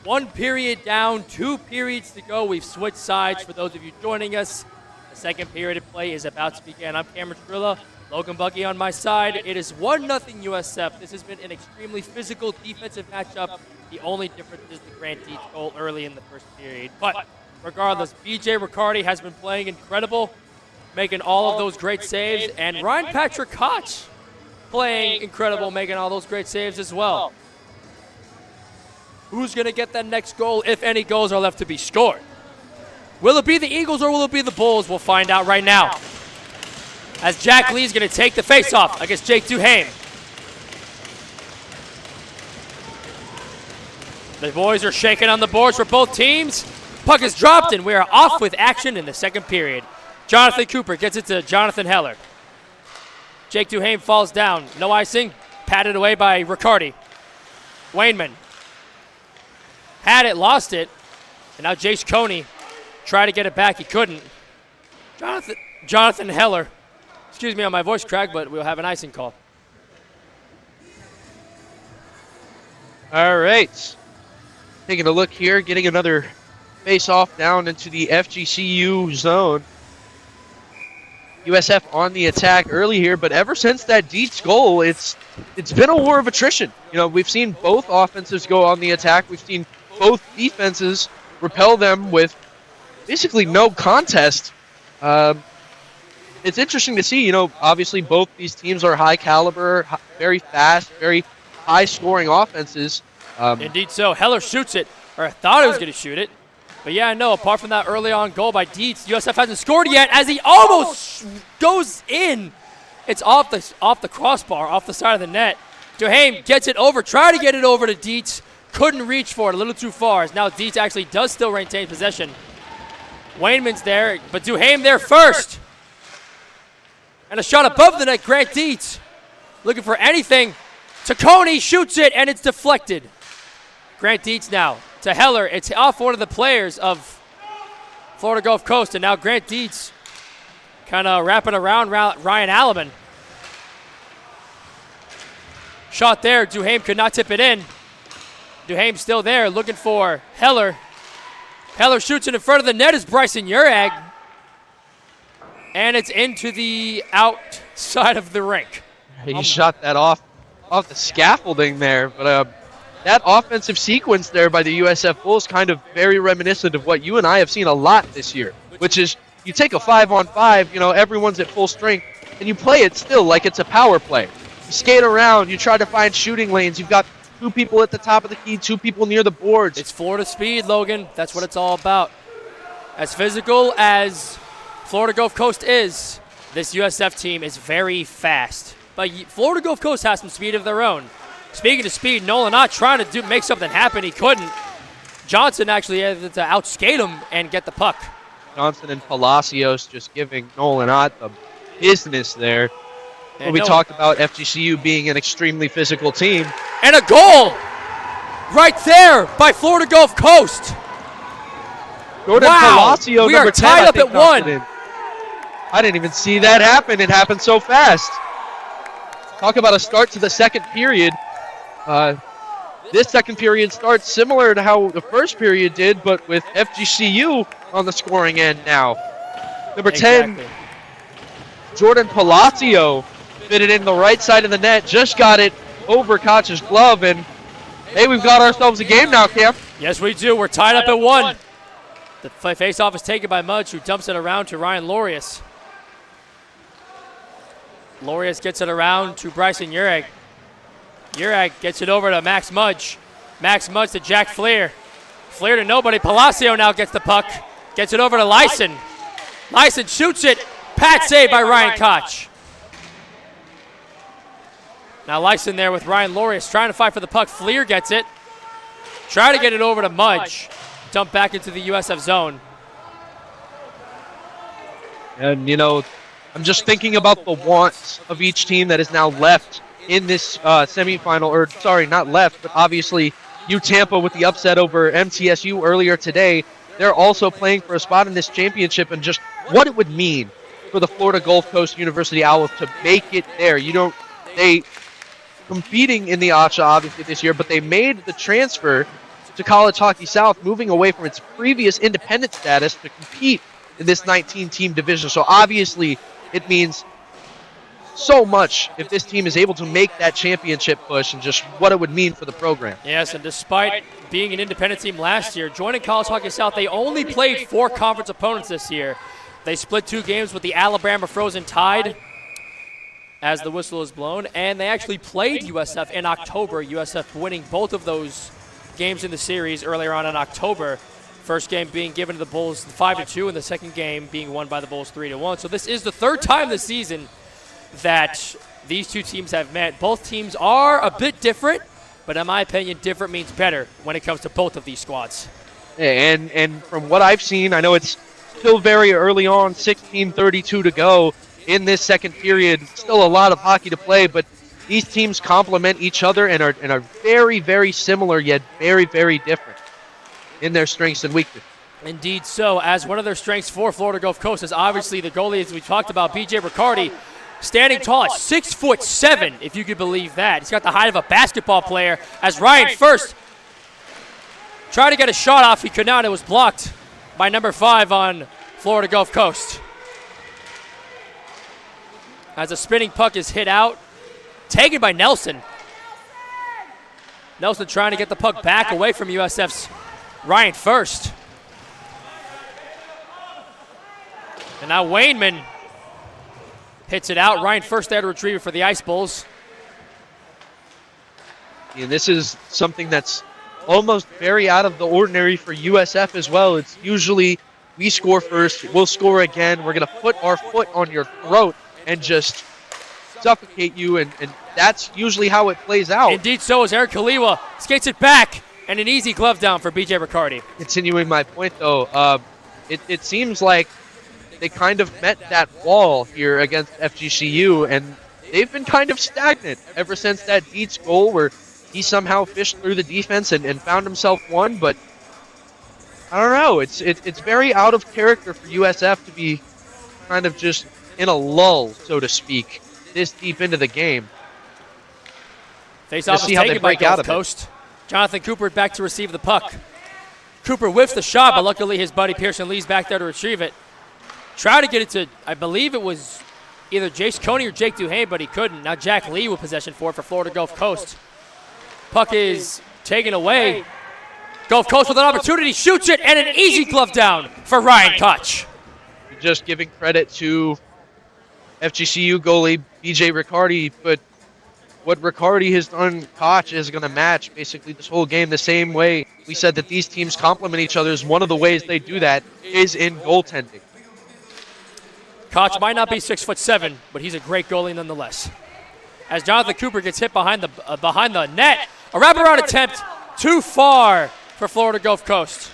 One period down, 2 periods to go. We've switched sides for those of you joining us. The second period of play is about to begin. I'm Cameron Trilla, Logan Bucky on my side. It is 1-0 USF. This has been an extremely physical defensive matchup. The only difference is the Grant Dietz goal early in the first period. But regardless, BJ Riccardi has been playing incredible, making all of those great saves, and Ryan Patrick Koch playing incredible, making all those great saves as well. Who's going to get that next goal, if any goals are left to be scored? Will it be the Eagles or will it be the Bulls? We'll find out right now. As Jack Lee's going to take the faceoff against Jake Duhame. The boys are shaking on the boards for both teams. Puck is dropped and we are off with action in the second period. Jonathan Cooper gets it to Jonathan Heller. Jake Duhame falls down. No icing. Patted away by Riccardi. Wainman had it, lost it, and now Jace Coney tried to get it back. He couldn't. Jonathan Heller. Excuse me on my voice crack, but we'll have an icing call. All right. Taking a look here, getting another face-off down into the FGCU zone. USF on the attack early here, but ever since that Dietz goal, it's been a war of attrition. You know, we've seen both offenses go on the attack. We've seen both defenses repel them with basically no contest. It's interesting to see, you know, obviously both these teams are high caliber, very fast, very high-scoring offenses. Indeed so. Heller shoots it, or thought he was going to shoot it. But yeah, I know, apart from that early on goal by Dietz, USF hasn't scored yet as he almost goes in. It's off the crossbar, off the side of the net. Duhame gets it over, tried to get it over to Dietz, couldn't reach for it, a little too far. As now Dietz actually does still retain possession. Wainman's there, but Duhame there first. And a shot above the net, Grant Dietz looking for anything. Taccone shoots it, and it's deflected. Grant Dietz now to Heller. It's off one of the players of Florida Gulf Coast, and now Grant Dietz kind of wrapping around Ryan Alleman. Shot there. Duhame could not tip it in. Duhame still there, looking for Heller. Heller shoots it in front of the net is Bryson Urag. And it's into the outside of the rink. He shot that off the scaffolding there, but that offensive sequence there by the USF Bulls kind of very reminiscent of what you and I have seen a lot this year, which is you take a 5-on-5, you know, everyone's at full strength, and you play it still like it's a power play. You skate around, you try to find shooting lanes, you've got 2 people at the top of the key, 2 people near the boards. It's Florida speed, Logan. That's what it's all about. As physical as Florida Gulf Coast is, this USF team is very fast. But Florida Gulf Coast has some speed of their own. Speaking of speed, Nolan Ott trying to make something happen. He couldn't. Johnson actually had to outskate him and get the puck. Johnson and Palacios just giving Nolan Ott the business there. And we talked about FGCU being an extremely physical team. And a goal right there by Florida Gulf Coast. Jordan Palacio, we are tied up at 1. I didn't even see that happen. It happened so fast. Talk about a start to the second period. This second period starts similar to how the first period did, but with FGCU on the scoring end now. Number 10, Jordan Palacio fitted in the right side of the net, just got it over Koch's glove, and hey, we've got ourselves a game now, Cam. Yes, we do. We're tied up at 1. The faceoff is taken by Mudge, who dumps it around to Ryan Lorius. Lorius gets it around to Bryson Urag. Urag gets it over to Max Mudge. Max Mudge to Jack Fleer. Fleer to nobody. Palacio now gets the puck. Gets it over to Lyson. Lyson shoots it. Pat save by Ryan Koch. Now Lyson there with Ryan Lorius trying to fight for the puck. Fleer gets it. Try to get it over to Mudge. Dump back into the USF zone. And, you know, I'm just thinking about the wants of each team that is now left in this semifinal, or sorry, not left, but obviously UTampa with the upset over MTSU earlier today. They're also playing for a spot in this championship, and just what it would mean for the Florida Gulf Coast University Owls to make it there. They competing in the ACHA obviously this year, but they made the transfer to College Hockey South, moving away from its previous independent status to compete in this 19-team division. So obviously it means so much if this team is able to make that championship push and just what it would mean for the program. Yes, and despite being an independent team last year, joining College Hockey South, they only played 4 conference opponents this year. They split 2 games with the Alabama Frozen Tide as the whistle is blown, and they actually played USF in October, USF winning both of those games in the series earlier on in October. First game being given to the Bulls 5-2, and the second game being won by the Bulls 3-1. So this is the 3rd time this season that these 2 teams have met. Both teams are a bit different, but in my opinion, different means better when it comes to both of these squads. And from what I've seen, I know it's still very early on, 16:32 to go in this second period. Still a lot of hockey to play, but these teams complement each other and are very, very similar, yet very, very different in their strengths and weaknesses. Indeed so, as one of their strengths for Florida Gulf Coast is obviously the goalie, as we talked about, BJ Riccardi, standing tall at 6'7", if you could believe that. He's got the height of a basketball player, as Ryan First tried to get a shot off. He could not. It was blocked by number 5 on Florida Gulf Coast. As a spinning puck is hit out, taken by Nelson. Nelson trying to get the puck back away from USF's Ryan First. And now Wainman hits it out. Ryan First there to retrieve it for the Ice Bulls. And this is something that's almost very out of the ordinary for USF as well. It's usually we score first, we'll score again, we're going to put our foot on your throat and just suffocate you, and that's usually how it plays out. Indeed so, as Eric Kaliwa skates it back, and an easy glove down for BJ Riccardi. Continuing my point, though, it seems like they kind of met that wall here against FGCU, and they've been kind of stagnant ever since that Dietz goal where he somehow fished through the defense and found himself one. But I don't know, it's very out of character for USF to be kind of just in a lull, so to speak, this deep into the game. Face-off is taken by Gulf Coast. Jonathan Cooper back to receive the puck. Cooper whiffs the shot, but luckily his buddy Pearson Lee's back there to retrieve it. Try to get it to, I believe it was either Jace Coney or Jake Duhane, but he couldn't. Now Jack Lee with possession for Florida Gulf Coast. Puck is taken away. Gulf Coast with an opportunity, shoots it, and an easy glove down for Ryan Koch. Just giving credit to FGCU goalie BJ Riccardi, but what Riccardi has done, Koch is going to match basically this whole game the same way. We said that these teams complement each other. One of the ways they do that is in goaltending. Koch might not be 6'7", but he's a great goalie nonetheless. As Jonathan Cooper gets hit behind the net, a wraparound attempt too far for Florida Gulf Coast.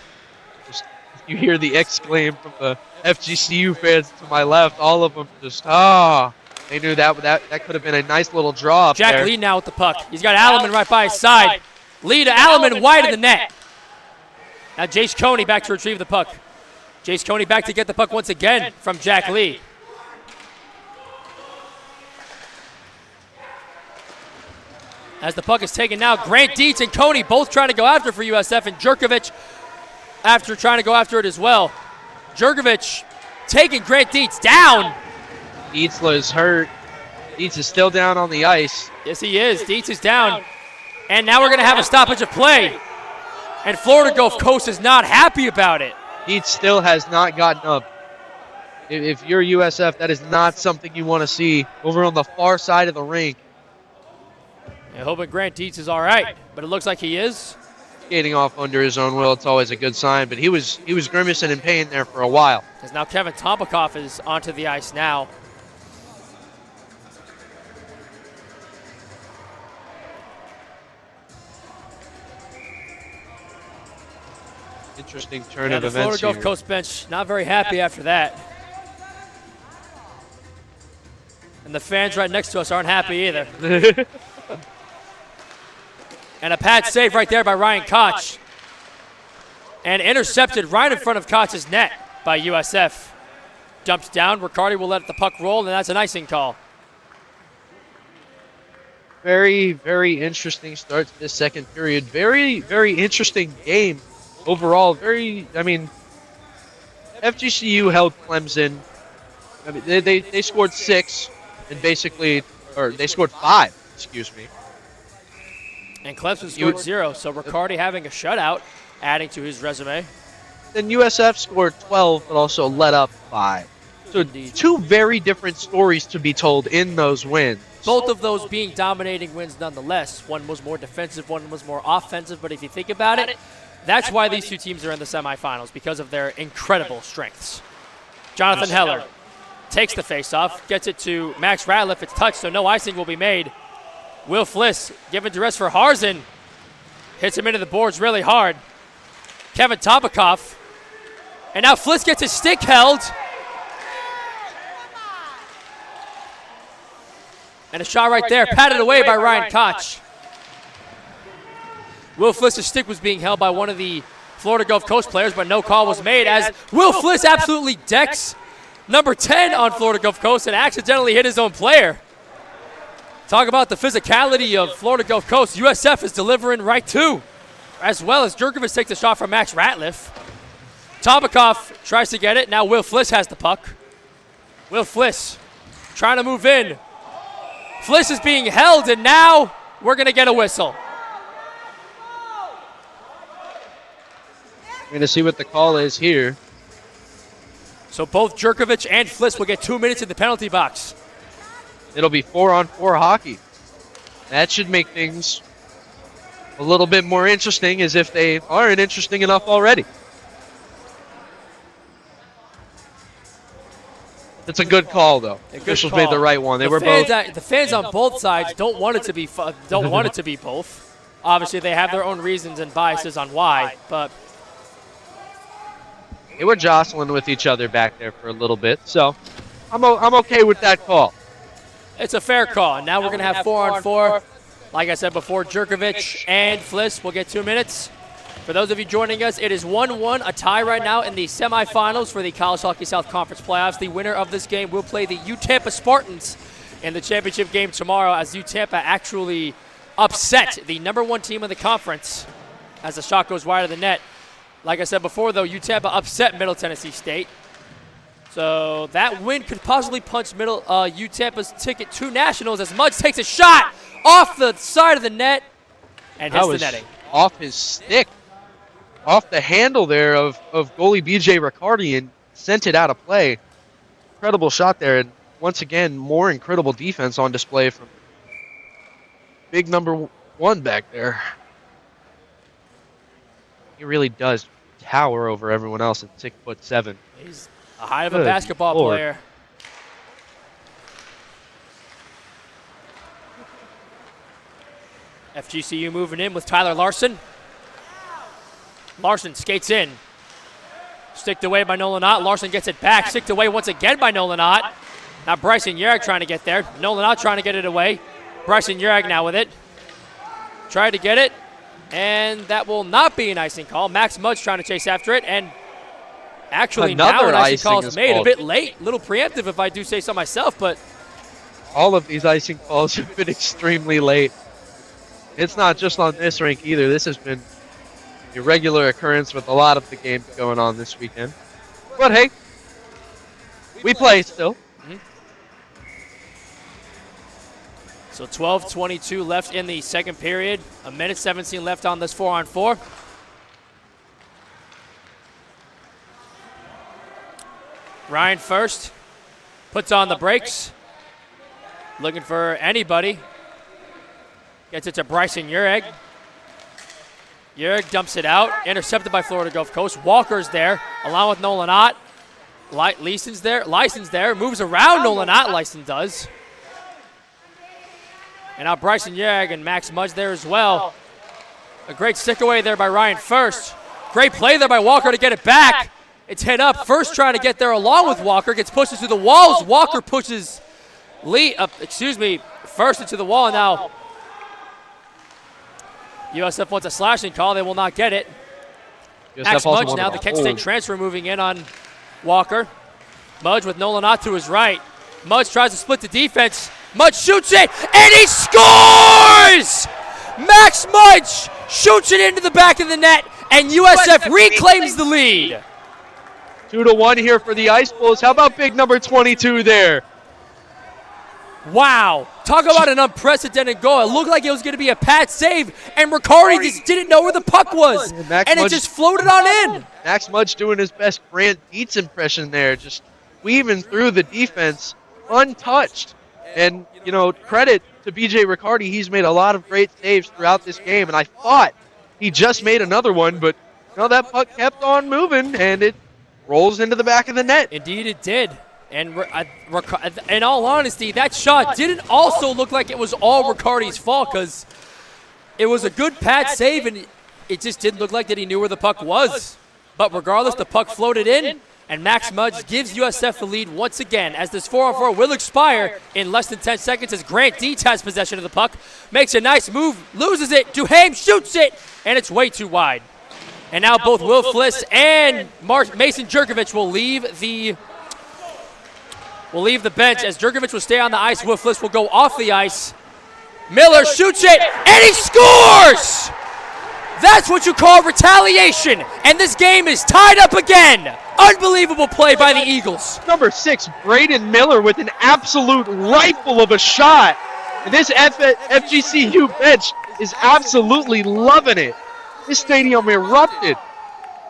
Just, you hear the exclaim from the FGCU fans to my left. All of them just, they knew that could have been a nice little draw up Jack there. Lee now with the puck. He's got Alleman right by his side. Lee to Alleman, wide of the net. Now Jace Coney back to retrieve the puck. Jace Coney back to get the puck once again from Jack Lee. As the puck is taken now, Grant Dietz and Coney both trying to go after for USF, and Jerkovic after trying to go after it as well. Jerkovic taking Grant Dietz down. Dietz is hurt. Dietz is still down on the ice. Yes, he is. Dietz is down. And now we're going to have a stoppage of play. And Florida Gulf Coast is not happy about it. Dietz still has not gotten up. If you're USF, that is not something you want to see over on the far side of the rink. I hope Grant Dietz is all right, but it looks like he is. Skating off under his own will, it's always a good sign, but he was grimacing in pain there for a while. As now Kevin Tompikoff is onto the ice now. Interesting turn of The events Florida Gulf here. Coast bench not very happy after that. And the fans right next to us aren't happy either. And a pad save right there by Ryan Koch. And intercepted right in front of Koch's net by USF. Jumps down. Riccardi will let the puck roll, and that's an icing call. Very, very interesting start to this second period. Very, very interesting game overall. FGCU held Clemson. I mean, they scored 6 and they scored 5, excuse me. And Clemson scored 0, so Riccardi having a shutout, adding to his resume. Then USF scored 12, but also let up 5. So Indeed. 2 very different stories to be told in those wins. Both of those being dominating wins nonetheless. One was more defensive, one was more offensive, but if you think about it, that's why these two teams are in the semifinals, because of their incredible strengths. Jonathan Heller takes the faceoff, gets it to Max Ratliff. It's touched, so no icing will be made. Will Fliss given duress for Harzen. Hits him into the boards really hard. Kevin Tobakov. And now Fliss gets his stick held. And a shot right there, patted away by Ryan Koch. Will Fliss's stick was being held by one of the Florida Gulf Coast players, but no call was made as Will Fliss absolutely decks number 10 on Florida Gulf Coast and accidentally hit his own player. Talk about the physicality of Florida Gulf Coast. USF is delivering right too, as well as Jurkovic takes a shot from Max Ratliff. Tobakov tries to get it. Now Will Fliss has the puck. Will Fliss trying to move in. Fliss is being held, and now we're going to get a whistle. We're going to see what the call is here. So both Jurkovic and Fliss will get 2 minutes in the penalty box. It'll be 4-on-4 hockey. That should make things a little bit more interesting, as if they aren't interesting enough already. It's a good call, though. Officials made the right one. They were both. The fans on both sides don't want it to be both. Obviously, they have their own reasons and biases on why, but They were jostling with each other back there for a little bit, so I'm okay with that call. it's a fair call. And now we're going to have 4-on-4. Like I said before, Jurkovic and Fliss will get 2 minutes. For those of you joining us, it is 1-1, a tie right now in the semifinals for the College Hockey South Conference playoffs. The winner of this game will play the UTampa Spartans in the championship game tomorrow, as UTampa actually upset the number 1 team in the conference as the shot goes wide of the net. Like I said before, though, UTampa upset Middle Tennessee State. So that win could possibly punch UTampa's ticket to nationals, as Mudge takes a shot off the side of the net and hits the netting. Off his stick. Off the handle there of goalie BJ Riccardi and sent it out of play. Incredible shot there, and once again, more incredible defense on display from big number 1 back there. He really does tower over everyone else at 6'7". He's a high of a basketball player. FGCU moving in with Tyler Larson. Larson skates in. Sticked away by Nolan Ott. Larson gets it back. Sticked away once again by Nolan Ott. Now Bryson Yerrick trying to get there. Nolan Ott trying to get it away. Bryson Yerrick now with it. Tried to get it, and that will not be an icing call. Max Mudge trying to chase after it, and actually now an icing call is made. A bit late, a little preemptive if I do say so myself, but all of these icing calls have been extremely late. It's not just on this rink either. This has been a regular occurrence with a lot of the games going on this weekend. But hey, we play still. So 12:22 left in the second period. 1:17 left on this 4-on-4. Ryan first puts on the brakes. Looking for anybody. Gets it to Bryson Yerrick. Yerrick dumps it out. Intercepted by Florida Gulf Coast. Walker's there, along with Nolan Ott. Leison's there. Moves around Nolan Ott, Lyson does. And now Bryson Yerrick and Max Mudge there as well. A great stick away there by Ryan first. Great play there by Walker to get it back. It's hit up. First trying to get there along with Walker. Gets pushed into the walls. Walker pushes first into the wall. And now USF wants a slashing call. They will not get it. Max Mudge now, the Kent State transfer, moving in on Walker. Mudge with Nolan Ott to his right. Mudge tries to split the defense. Mudge shoots it, and he scores! Max Mudge shoots it into the back of the net, and USF reclaims the lead. 2-1 here for the Ice Bulls. How about big number 22 there? Wow. Talk about an unprecedented goal. It looked like it was going to be a pad save, and Riccardi just didn't know where the puck was, and it just floated on in. Max Mudge doing his best Grant Dietz impression there, just weaving through the defense, untouched. And, you know, credit to BJ Riccardi. He's made a lot of great saves throughout this game, and I thought he just made another one, but, you know, that puck kept on moving, and it rolls into the back of the net. Indeed it did. And in all honesty, that shot didn't also look like it was all Riccardi's fault, because it was a good pad save, and it just didn't look like that he knew where the puck was. But regardless, the puck floated in, and Max Mudge gives USF the lead once again, as this 4-on-4 will expire in less than 10 seconds as Grant Dietz has possession of the puck, makes a nice move, loses it, Duhame shoots it, and it's way too wide. And now both Will Fliss and Mason Jerkovich will leave the bench, as Jerkovich will stay on the ice. Will Fliss will go off the ice. Miller shoots it, and he scores! That's what you call retaliation, and this game is tied up again. Unbelievable play by the Eagles. Number 6, Braden Miller with an absolute rifle of a shot. And this FGCU bench is absolutely loving it. This stadium erupted.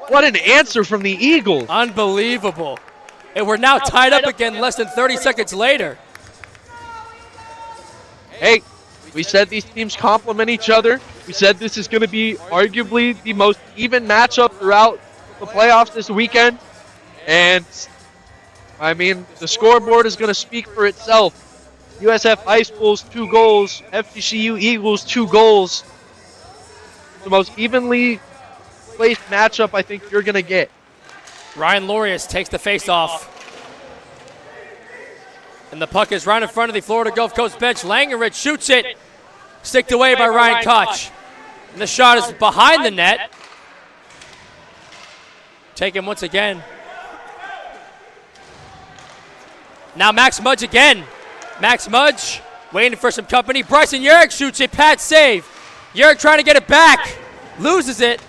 What an answer from the Eagles. Unbelievable. And we're now tied up again less than 30 seconds later. Hey, we said these teams complement each other. We said this is going to be arguably the most even matchup throughout the playoffs this weekend. And, I mean, the scoreboard is going to speak for itself. USF Ice Bulls, 2 goals. FGCU Eagles, 2 goals. The most evenly placed matchup I think you're going to get. Ryan Lorius takes the face-off. And the puck is right in front of the Florida Gulf Coast bench. Langerich shoots it. Sticked away by Ryan Koch. And the shot is behind the net. Taken once again. Now Max Mudge again. Max Mudge waiting for some company. Bryson Yerrick shoots it. Pat save. Yerrick trying to get it back. Loses it.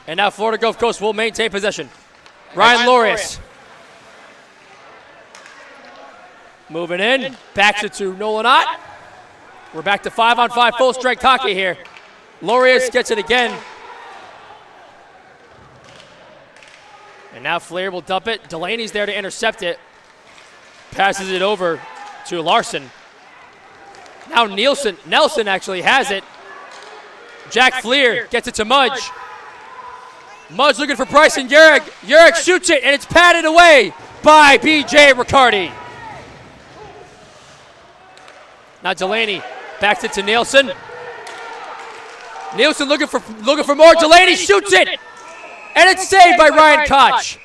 And now Florida Gulf Coast will maintain possession. Ryan Lorius. Moving in. Backs it to Nolan Ott. We're back to 5-on-5 full strength hockey here. Lorius gets it again. And now Flair will dump it. Delaney's there to intercept it. Passes it over to Larson. Now Nelson actually has it. Jack Fleer gets it to Mudge. Mudge looking for Bryson Yerrick. Yerrick shoots it, and it's patted away by B.J. Riccardi. Now Delaney backs it to Nielsen. Nielsen looking for more. Delaney shoots it, and it's saved by Ryan Koch.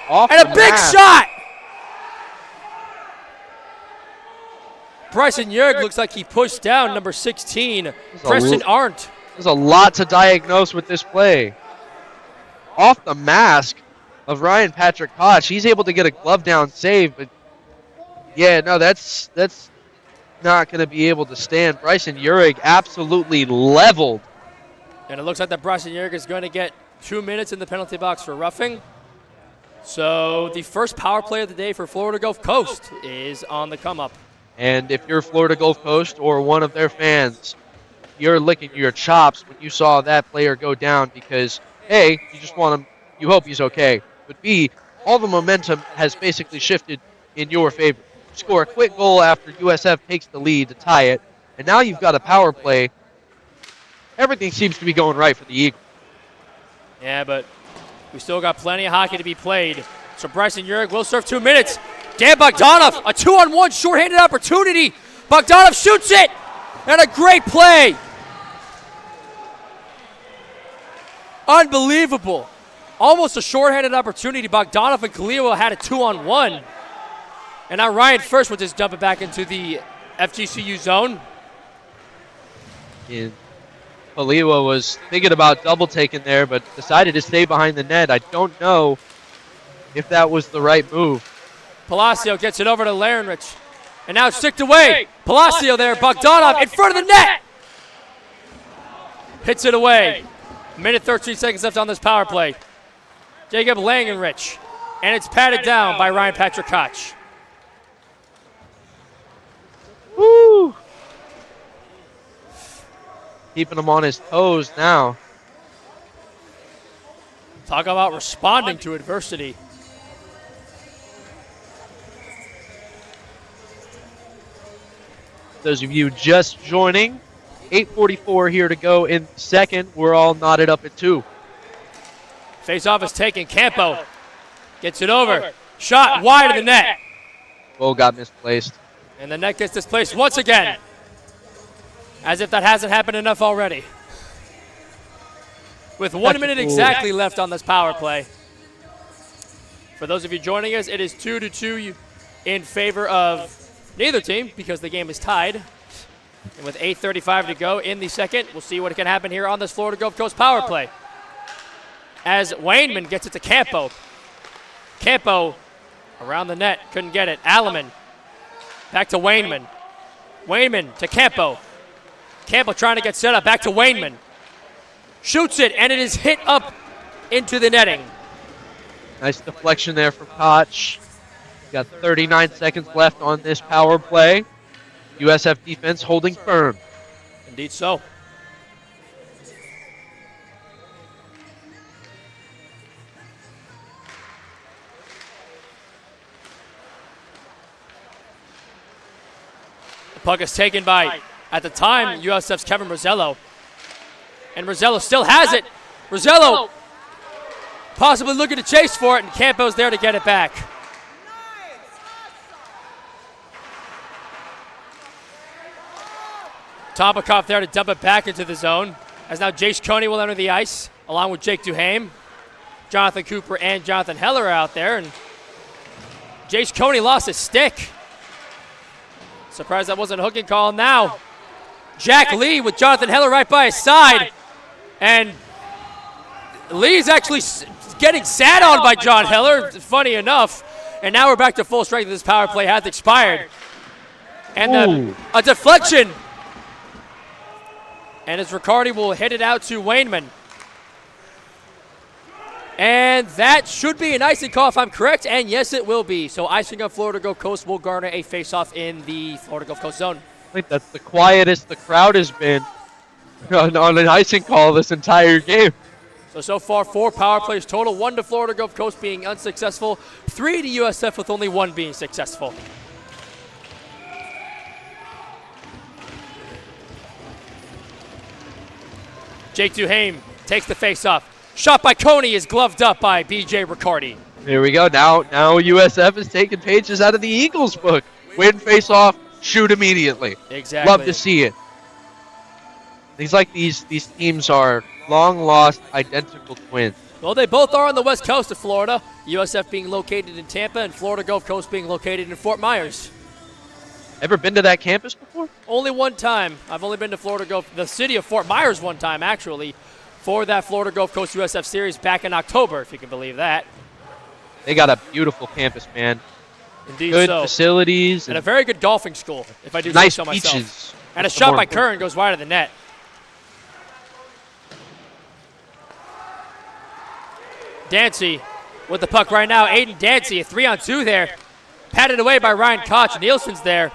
And a big shot. Bryson Yerrick looks like he pushed down number 16, Preston Arndt. There's a lot to diagnose with this play. Off the mask of Ryan Patrick Koch, he's able to get a glove down save, but yeah, no, that's not going to be able to stand. Bryson Yerrick absolutely leveled. And it looks like that Bryson Yerrick is going to get 2 minutes in the penalty box for roughing. So the first power play of the day for Florida Gulf Coast is on the come up. And if you're Florida Gulf Coast or one of their fans, you're licking your chops when you saw that player go down, because A, you just want him, you hope he's okay, but B, all the momentum has basically shifted in your favor. You score a quick goal after USF takes the lead to tie it, and now you've got a power play. Everything seems to be going right for the Eagles. Yeah, but we still got plenty of hockey to be played. So Bryson Yerrick will serve 2 minutes. Dan Bogdanov, a 2-on-1 shorthanded opportunity. Bogdanov shoots it, and a great play. Unbelievable. Almost a shorthanded opportunity. Bogdanov and Khalil had a 2-on-1. And now Ryan First will just dump it back into the FGCU zone. And Khalil was thinking about double taking there, but decided to stay behind the net. I don't know if that was the right move. Palacio gets it over to Larenrich. And now it's sticked away. Palacio there, Bogdanov in front of the net. Hits it away. Minute 13 seconds left on this power play. Jacob Langenrich. And it's patted down by Ryan Patrick Koch. Woo! Keeping him on his toes now. Talk about responding to adversity. Those of you just joining, 8:44 here to go in the second. We're all knotted up at 2. Face-off is taken. Campo gets it over. Shot wide of the net. Goal got misplaced. And the net gets displaced once again. As if that hasn't happened enough already. With 1 minute exactly left on this power play. For those of you joining us, it is 2-2 in favor of neither team because the game is tied. And with 8:35 to go in the second, we'll see what can happen here on this Florida Gulf Coast power play. As Wayneman gets it to Campo. Campo around the net, couldn't get it. Alleman back to Wayneman. Wayneman to Campo. Campo trying to get set up, back to Wayneman. Shoots it, and it is hit up into the netting. Nice deflection there from Koch. Got 39 seconds left on this power play. USF defense holding firm. Indeed so. The puck is taken by, at the time, USF's Kevin Rosello. And Rosello still has it. Rosello possibly looking to chase for it, and Campo's there to get it back. Topikov there to dump it back into the zone. As now Jace Coney will enter the ice, along with Jake Duhame. Jonathan Cooper and Jonathan Heller are out there, and Jace Coney lost his stick. Surprised that wasn't a hooking call. Now, Jack Lee with Jonathan Heller right by his side. And Lee's actually getting sat on by John Heller, funny enough. And now we're back to full strength. This power play has expired. And a deflection. And as Riccardi will hit it out to Wayneman. And that should be an icing call if I'm correct, and yes it will be. So icing on Florida Gulf Coast will garner a face-off in the Florida Gulf Coast zone. I think that's the quietest the crowd has been on an icing call this entire game. So far 4 power plays total, 1 to Florida Gulf Coast being unsuccessful, 3 to USF with only 1 being successful. Jake Duhame takes the face-off. Shot by Coney is gloved up by B.J. Riccardi. Here we go. Now USF is taking pages out of the Eagles book. Win face-off, shoot immediately. Exactly. Love to see it. These teams are long-lost identical twins. Well, they both are on the west coast of Florida. USF being located in Tampa and Florida Gulf Coast being located in Fort Myers. Ever been to that campus before? Only one time. I've only been to the city of Fort Myers one time, actually, for that Florida Gulf Coast USF series back in October, if you can believe that. They got a beautiful campus, man. Indeed good so. Facilities. And a very good golfing school, if I do nice say so myself. Beaches. And a shot by Curran goes wide of the net. Dancy with the puck right now. Aiden Dancy, a 3-on-2 there. Patted away by Ryan Koch. Nielsen's there.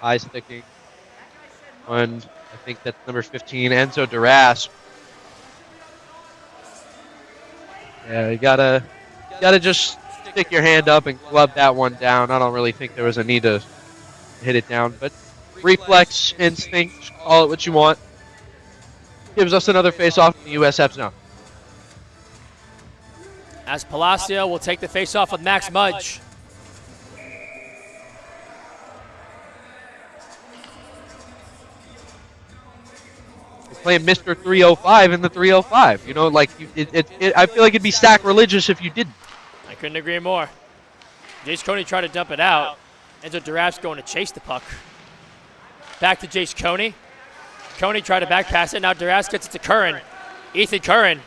High sticking. And I think that's number 15, Enzo Duras. Yeah, you gotta just stick your hand up and glove that one down. I don't really think there was a need to hit it down, but reflex, instinct, call it what you want. Gives us another face-off in the USF zone. As Palacio will take the face-off with Max Mudge. Playing Mr. 305 in the 305. You know, like, I feel like it'd be sacrilegious if you didn't. I couldn't agree more. Jace Coney tried to dump it out. Enzo Duraf's going to chase the puck. Back to Jace Coney. Coney tried to back pass it. Now Duraf gets it to Curran. Ethan Curran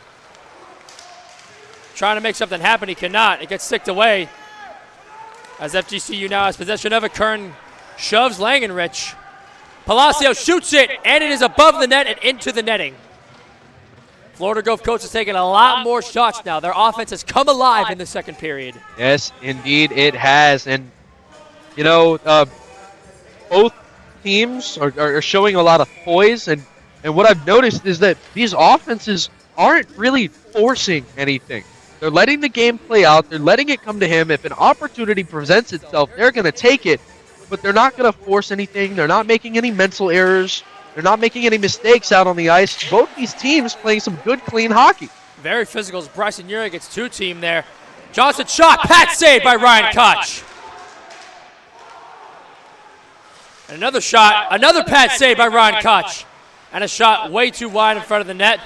trying to make something happen. He cannot. It gets sticked away. As FGCU now has possession of it, Kern shoves Langenrich. Palacio shoots it, and it is above the net and into the netting. Florida Gulf Coast has taken a lot more shots now. Their offense has come alive in the second period. Yes, indeed it has. And, you know, both teams are showing a lot of poise. And what I've noticed is that these offenses aren't really forcing anything. They're letting the game play out. They're letting it come to him. If an opportunity presents itself, they're going to take it. But they're not going to force anything. They're not making any mental errors. They're not making any mistakes out on the ice. Both these teams playing some good, clean hockey. Very physical as Bryson Uri gets two-team there. Johnson shot, pat save by Ryan Koch. And another shot, another pat save by Ryan Koch. And a shot way too wide in front of the net.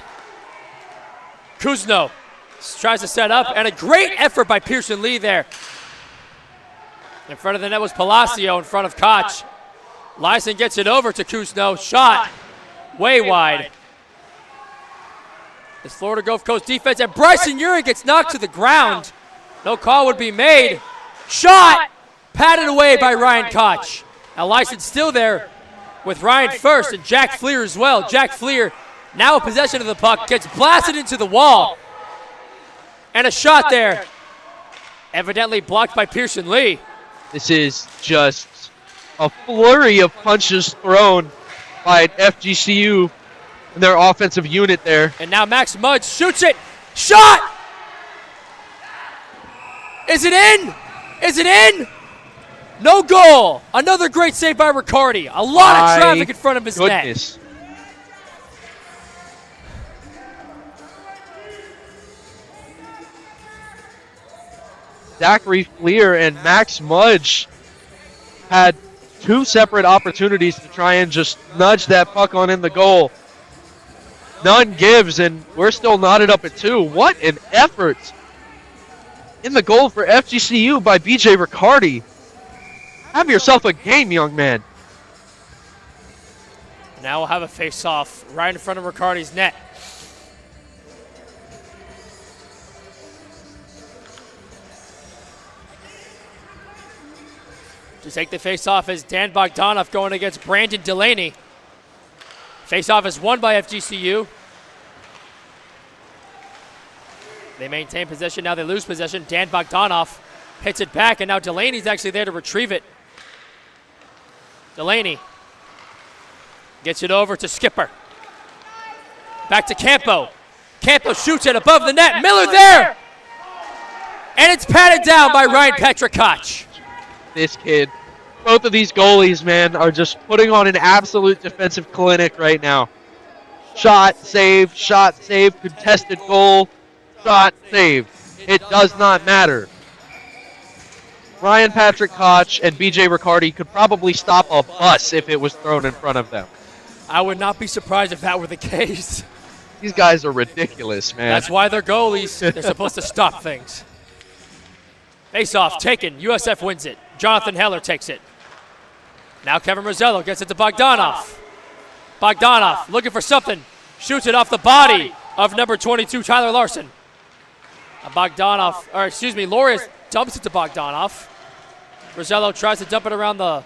Kuzno tries to set up, and a great effort by Pearson Lee there. In front of the net was Palacio in front of Koch. Lyson gets it over to Kuzno. Shot way wide. This Florida Gulf Coast defense, and Bryson Uri gets knocked to the ground. No call would be made. Shot patted away by Ryan Koch. Now Lyson's still there with Ryan first and Jack Fleer as well. Jack Fleer now in possession of the puck, gets blasted into the wall. And a shot there. Evidently blocked by Pearson Lee. This is just a flurry of punches thrown by FGCU and their offensive unit there. And now Max Mudge shoots it. Shot! Is it in? Is it in? No goal. Another great save by Riccardi. A lot of traffic in front of his net. Zachary Fleer and Max Mudge had two separate opportunities to try and just nudge that puck on in the goal. None gives, and we're still knotted up at 2. What an effort in the goal for FGCU by BJ Riccardi. Have yourself a game, young man. Now we'll have a face-off right in front of Riccardi's net. To take the face-off is Dan Bogdanov going against Brandon Delaney. Face-off is won by FGCU. They maintain possession, now they lose possession. Dan Bogdanov hits it back, and now Delaney's actually there to retrieve it. Delaney gets it over to Skipper. Back to Campo. Campo shoots it above the net. Miller there! And it's patted down by Ryan Petrikoch. This kid, both of these goalies, man, are just putting on an absolute defensive clinic right now. Shot, save, contested goal, shot, save. It does not matter. Ryan Patrick Koch and BJ Riccardi could probably stop a bus if it was thrown in front of them. I would not be surprised if that were the case. These guys are ridiculous, man. That's why they're goalies. They're supposed to stop things. Face-off taken. USF wins it. Jonathan Heller takes it. Now Kevin Rosello gets it to Bogdanov. Bogdanov looking for something. Shoots it off the body of number 22, Tyler Larson. Lorius dumps it to Bogdanov. Rosello tries to dump it around the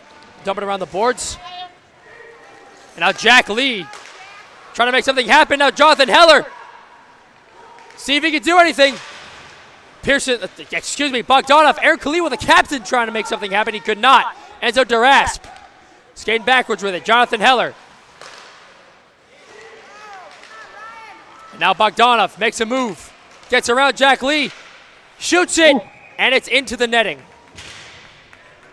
boards. And now Jack Lee trying to make something happen. Now Jonathan Heller. See if he can do anything. Bogdanov, Aaron Khalil with the captain trying to make something happen. He could not. Enzo Durasp skating backwards with it. Jonathan Heller. And now Bogdanov makes a move. Gets around Jack Lee. Shoots it. And it's into the netting.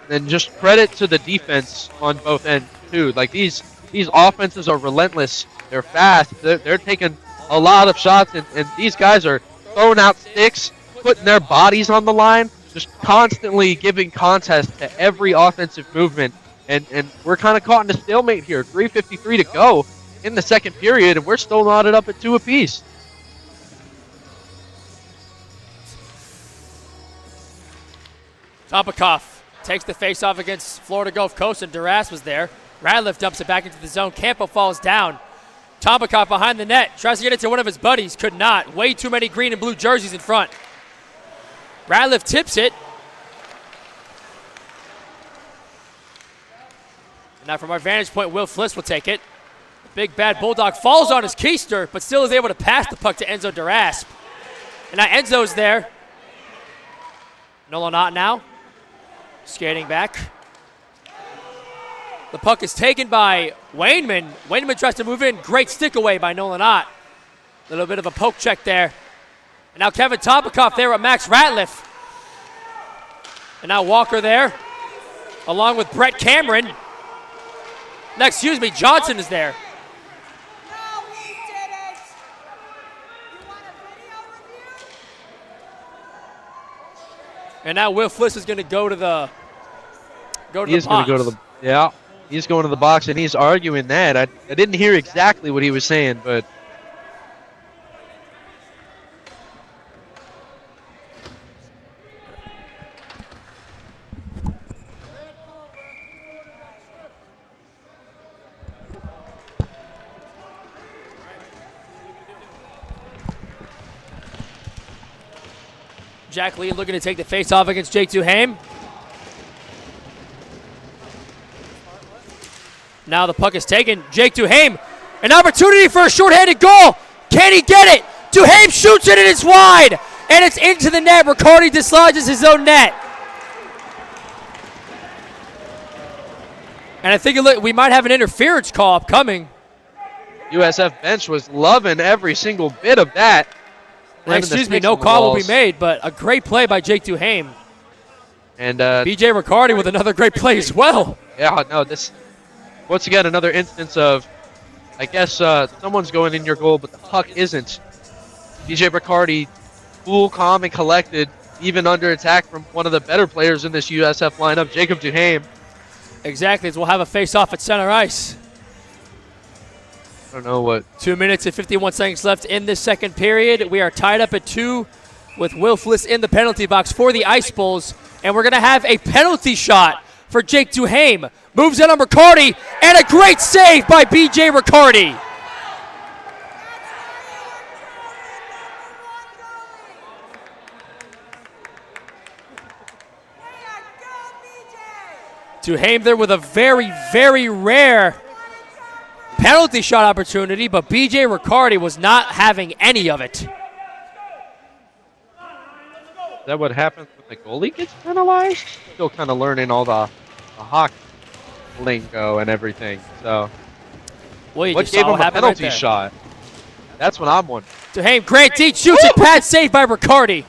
And just credit to the defense on both ends, too. Like, these offenses are relentless. They're fast. They're taking a lot of shots. And these guys are throwing out sticks, putting their bodies on the line, just constantly giving contest to every offensive movement. And we're kind of caught in a stalemate here. 3:53 to go in the second period, and we're still knotted up at 2 apiece. Topikov takes the face-off against Florida Gulf Coast, and Duras was there. Radliff dumps it back into the zone. Campo falls down. Topikov behind the net. Tries to get it to one of his buddies. Could not. Way too many green and blue jerseys in front. Radliff tips it. Now from our vantage point, Will Fliss will take it. Big bad Bulldog falls on his keister, but still is able to pass the puck to Enzo Durasp. And now Enzo's there. Nolanot now, skating back. The puck is taken by Wainman. Wainman tries to move in. Great stick away by Nolanot. A little bit of a poke check there. And now Kevin Topikoff there with Max Ratliff. And now Walker there, along with Brett Cameron. No, excuse me, Johnson is there. No, he didn't. You want a video review? And now Will Fliss is going to go to the He's going to go to the, yeah, he's going to the box, and he's arguing that. I didn't hear exactly what he was saying, but. Jack Lee looking to take the face-off against Jake Duhame. Now the puck is taken. Jake Duhame, an opportunity for a shorthanded goal. Can he get it? Duhame shoots it and it's wide. And it's into the net. Riccardi dislodges his own net. And I think we might have an interference call upcoming. USF bench was loving every single bit of that. Excuse me, no call will be made, but a great play by Jake Duhame. And BJ Riccardi with another great play as well. Yeah, no, this, once again, another instance of, I guess, someone's going in your goal, but the puck isn't. BJ Riccardi, cool, calm, and collected, even under attack from one of the better players in this USF lineup, Jacob Duhame. Exactly, as we'll have a face-off at center ice. I don't know what. 2 minutes and 51 seconds left in this second period. We are tied up at 2 with Will Fliss in the penalty box for the Ice Bulls. And we're going to have a penalty shot for Jake Duhame. Moves in on Riccardi, and a great save by BJ Riccardi. Duhame there with a very, very rare penalty shot opportunity, but BJ Riccardi was not having any of it. Is that what happens when the goalie gets penalized? Still kind of learning all the hockey lingo and everything. So, Well, what gave him a penalty shot? That's what I'm wondering. Duhame, great deep, shoots it, pad save by Riccardi.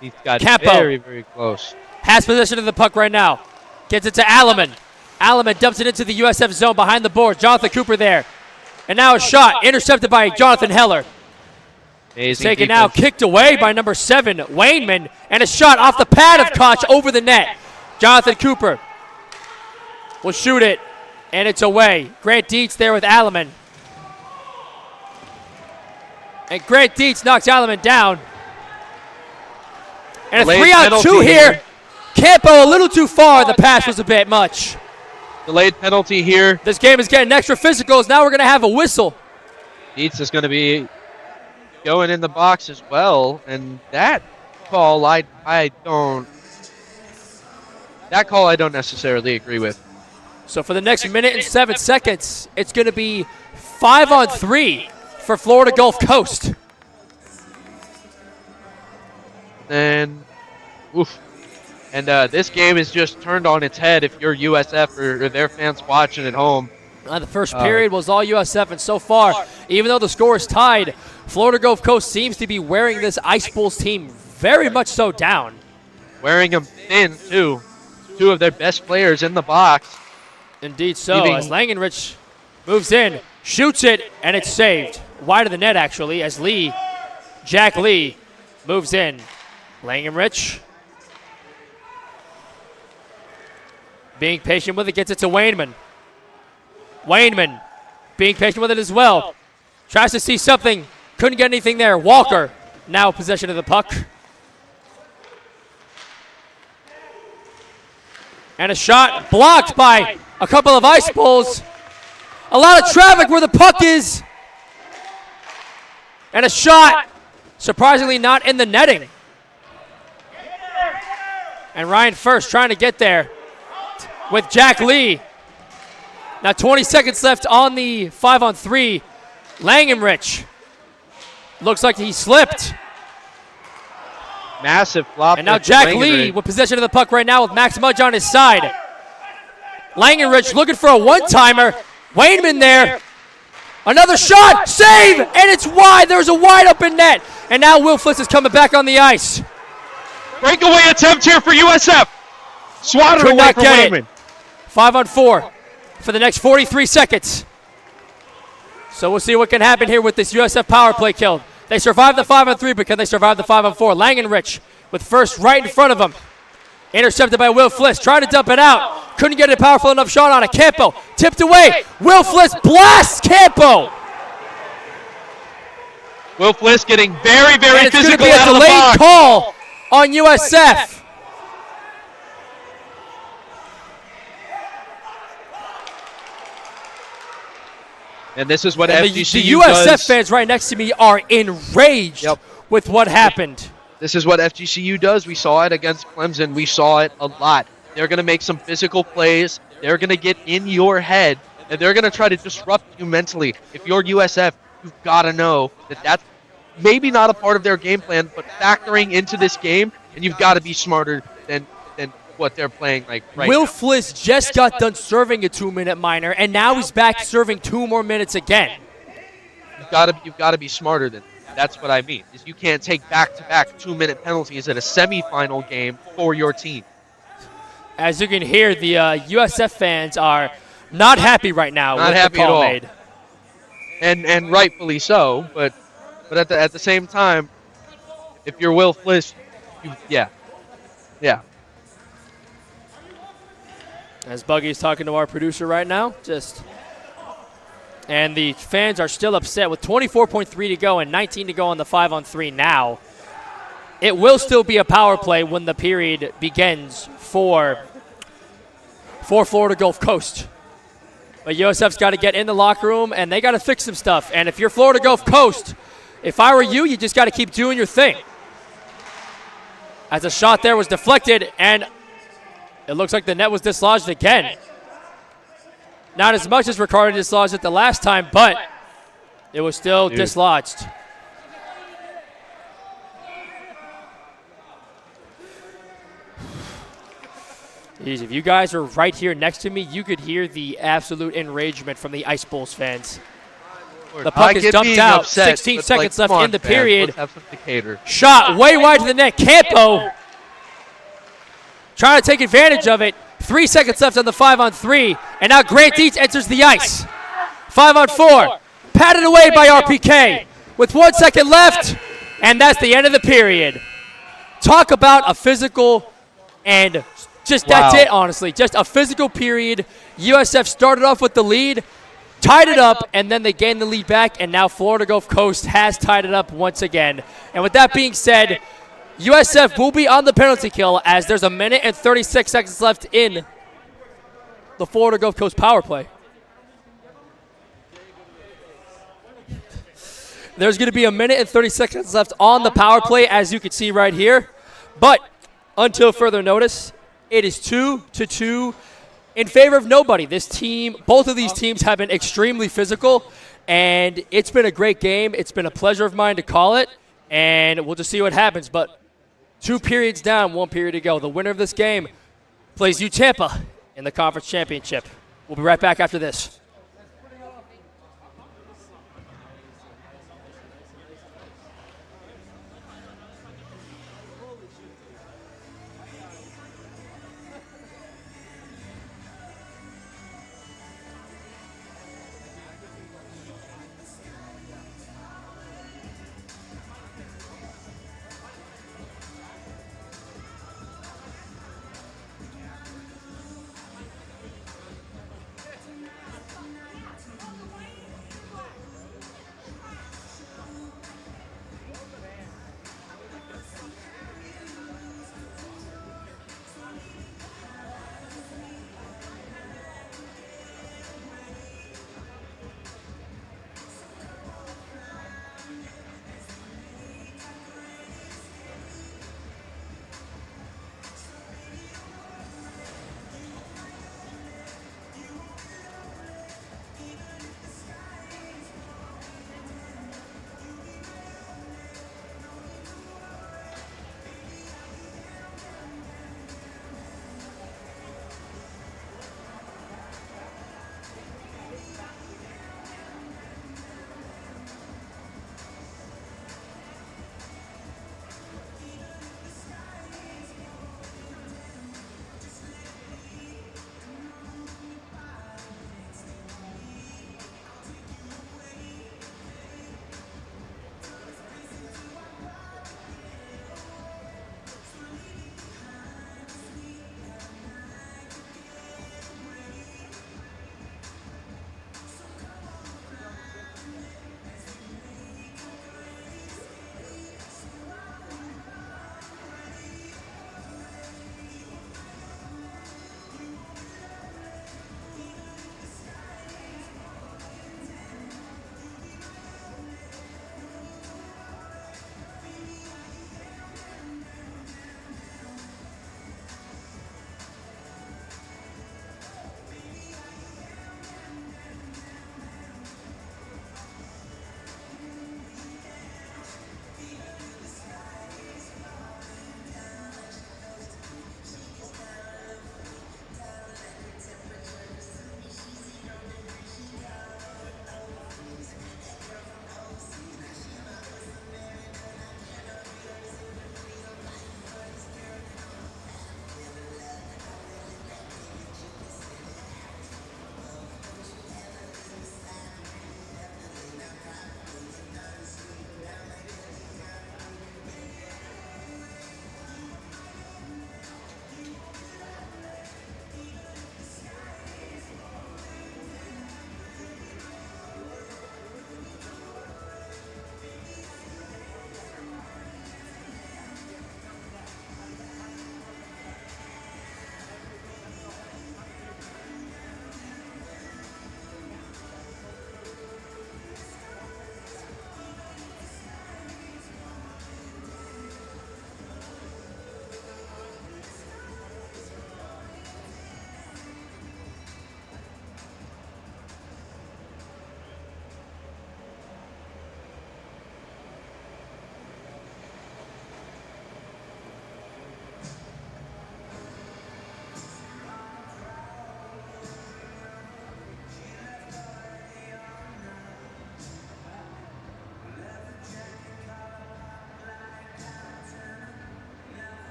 He's got Campo. very, very close. Has possession of the puck right now. Gets it to Alleman. Alleman dumps it into the USF zone behind the boards. Jonathan Cooper there. And now a shot intercepted by Jonathan Heller. Amazing Taken defense. now, kicked away by number 7, Wainman. And a shot off the pad of Koch over the net. Jonathan Cooper will shoot it, and it's away. Grant Dietz there with Alleman. And Grant Dietz knocks Alleman down. And a Delayed 3-on-2 penalty here. Campo a little too far. The pass was a bit much. Delayed penalty here. This game is getting extra physical, as now we're going to have a whistle. Dietz is going to be going in the box as well, and that call I don't necessarily agree with. So for the next minute and 7 seconds, it's going to be 5-on-3 for Florida Gulf Coast. And oof. And this game is just turned on its head if you're USF or their fans watching at home. The first period was all USF, and so far, even though the score is tied, Florida Gulf Coast seems to be wearing this Ice Bulls team very much so down. Wearing them thin, too. 2 of their best players in the box. Indeed so, as Langenrich moves in, shoots it, and it's saved. Wide of the net, actually, as Jack Lee, moves in. Langenrich being patient with it, gets it to Wainman. Wainman being patient with it as well. Tries to see something, couldn't get anything there. Walker now possession of the puck. And a shot blocked by a couple of Ice Bulls. A lot of traffic where the puck is. And a shot, surprisingly not in the netting. And Ryan First trying to get there with Jack Lee. Now 20 seconds left on the 5-on-3. Langenrich looks like he slipped. Massive flop. And now there for Jack Lee Langenrich. with possession of the puck right now with Max Mudge on his side. Langenrich looking for a one-timer. Wainman there. Another shot, save, and it's wide. There's a wide open net. And now Will Fliss is coming back on the ice. Breakaway attempt here for USF. Swatted Could away not from get Wainman. it. 5-on-4 for the next 43 seconds. So we'll see what can happen here with this USF power play kill. They survived the 5-on-3 because they survived the 5-on-4. Langenrich with First right in front of him. Intercepted by Will Fliss. Tried to dump it out. Couldn't get a powerful enough shot on it. Campo tipped away. Will Fliss blasts Campo. Will Fliss getting very, very And it's going to physical be a out of the delayed box. call on USF. And this is what And FGCU the USF does. fans right next to me are enraged Yep. with what happened. This is what FGCU does. We saw it against Clemson. We saw it a lot. They're going to make some physical plays. They're going to get in your head, and they're going to try to disrupt you mentally. If you're USF, you've got to know that that's maybe not a part of their game plan, but factoring into this game, and you've got to be smarter than what they're playing like right Will now. Fliss just got done serving a 2-minute minor, and now he's back serving 2 more minutes again. You've got to be smarter than that. That's what I mean. Is you can't take back-to-back 2-minute penalties in a semifinal game for your team. As you can hear, the USF fans are not happy right now Not with happy the call at all. made. And rightfully so, but at the same time, if you're Will Fliss, yeah. As Buggy's talking to our producer right now, and the fans are still upset with 24.3 to go and 19 to go on the 5-on-3 now. It will still be a power play when the period begins for Florida Gulf Coast. But USF's got to get in the locker room, and they got to fix some stuff. And if you're Florida Gulf Coast, if I were you, you just got to keep doing your thing. As a shot there was deflected, and it looks like the net was dislodged again. Not as much as Ricardo dislodged it the last time, but it was still dislodged. Jeez, if you guys were right here next to me, you could hear the absolute enragement from the Ice Bulls fans. The puck is dumped out. 16 seconds left in the period. Let's have some Decatur. Shot way wide to the net. Campo trying to take advantage of it. 3 seconds left on the 5-on-3. And now Grant Dietz enters the ice. 5-on-4. Patted away by RPK. With 1 second left. And that's the end of the period. Talk about a physical and that's it, honestly. Just a physical period. USF started off with the lead, tied it up, and then they gained the lead back, and now Florida Gulf Coast has tied it up once again. And with that being said, USF will be on the penalty kill as there's 1 minute and 36 seconds left in the Florida Gulf Coast power play. There's going to be 1 minute and 30 seconds left on the power play, as you can see right here. But until further notice, it is 2-2 in favor of nobody. Both of these teams have been extremely physical, and it's been a great game. It's been a pleasure of mine to call it, and we'll just see what happens. But 2 periods down, 1 period to go. The winner of this game plays UTampa in the conference championship. We'll be right back after this.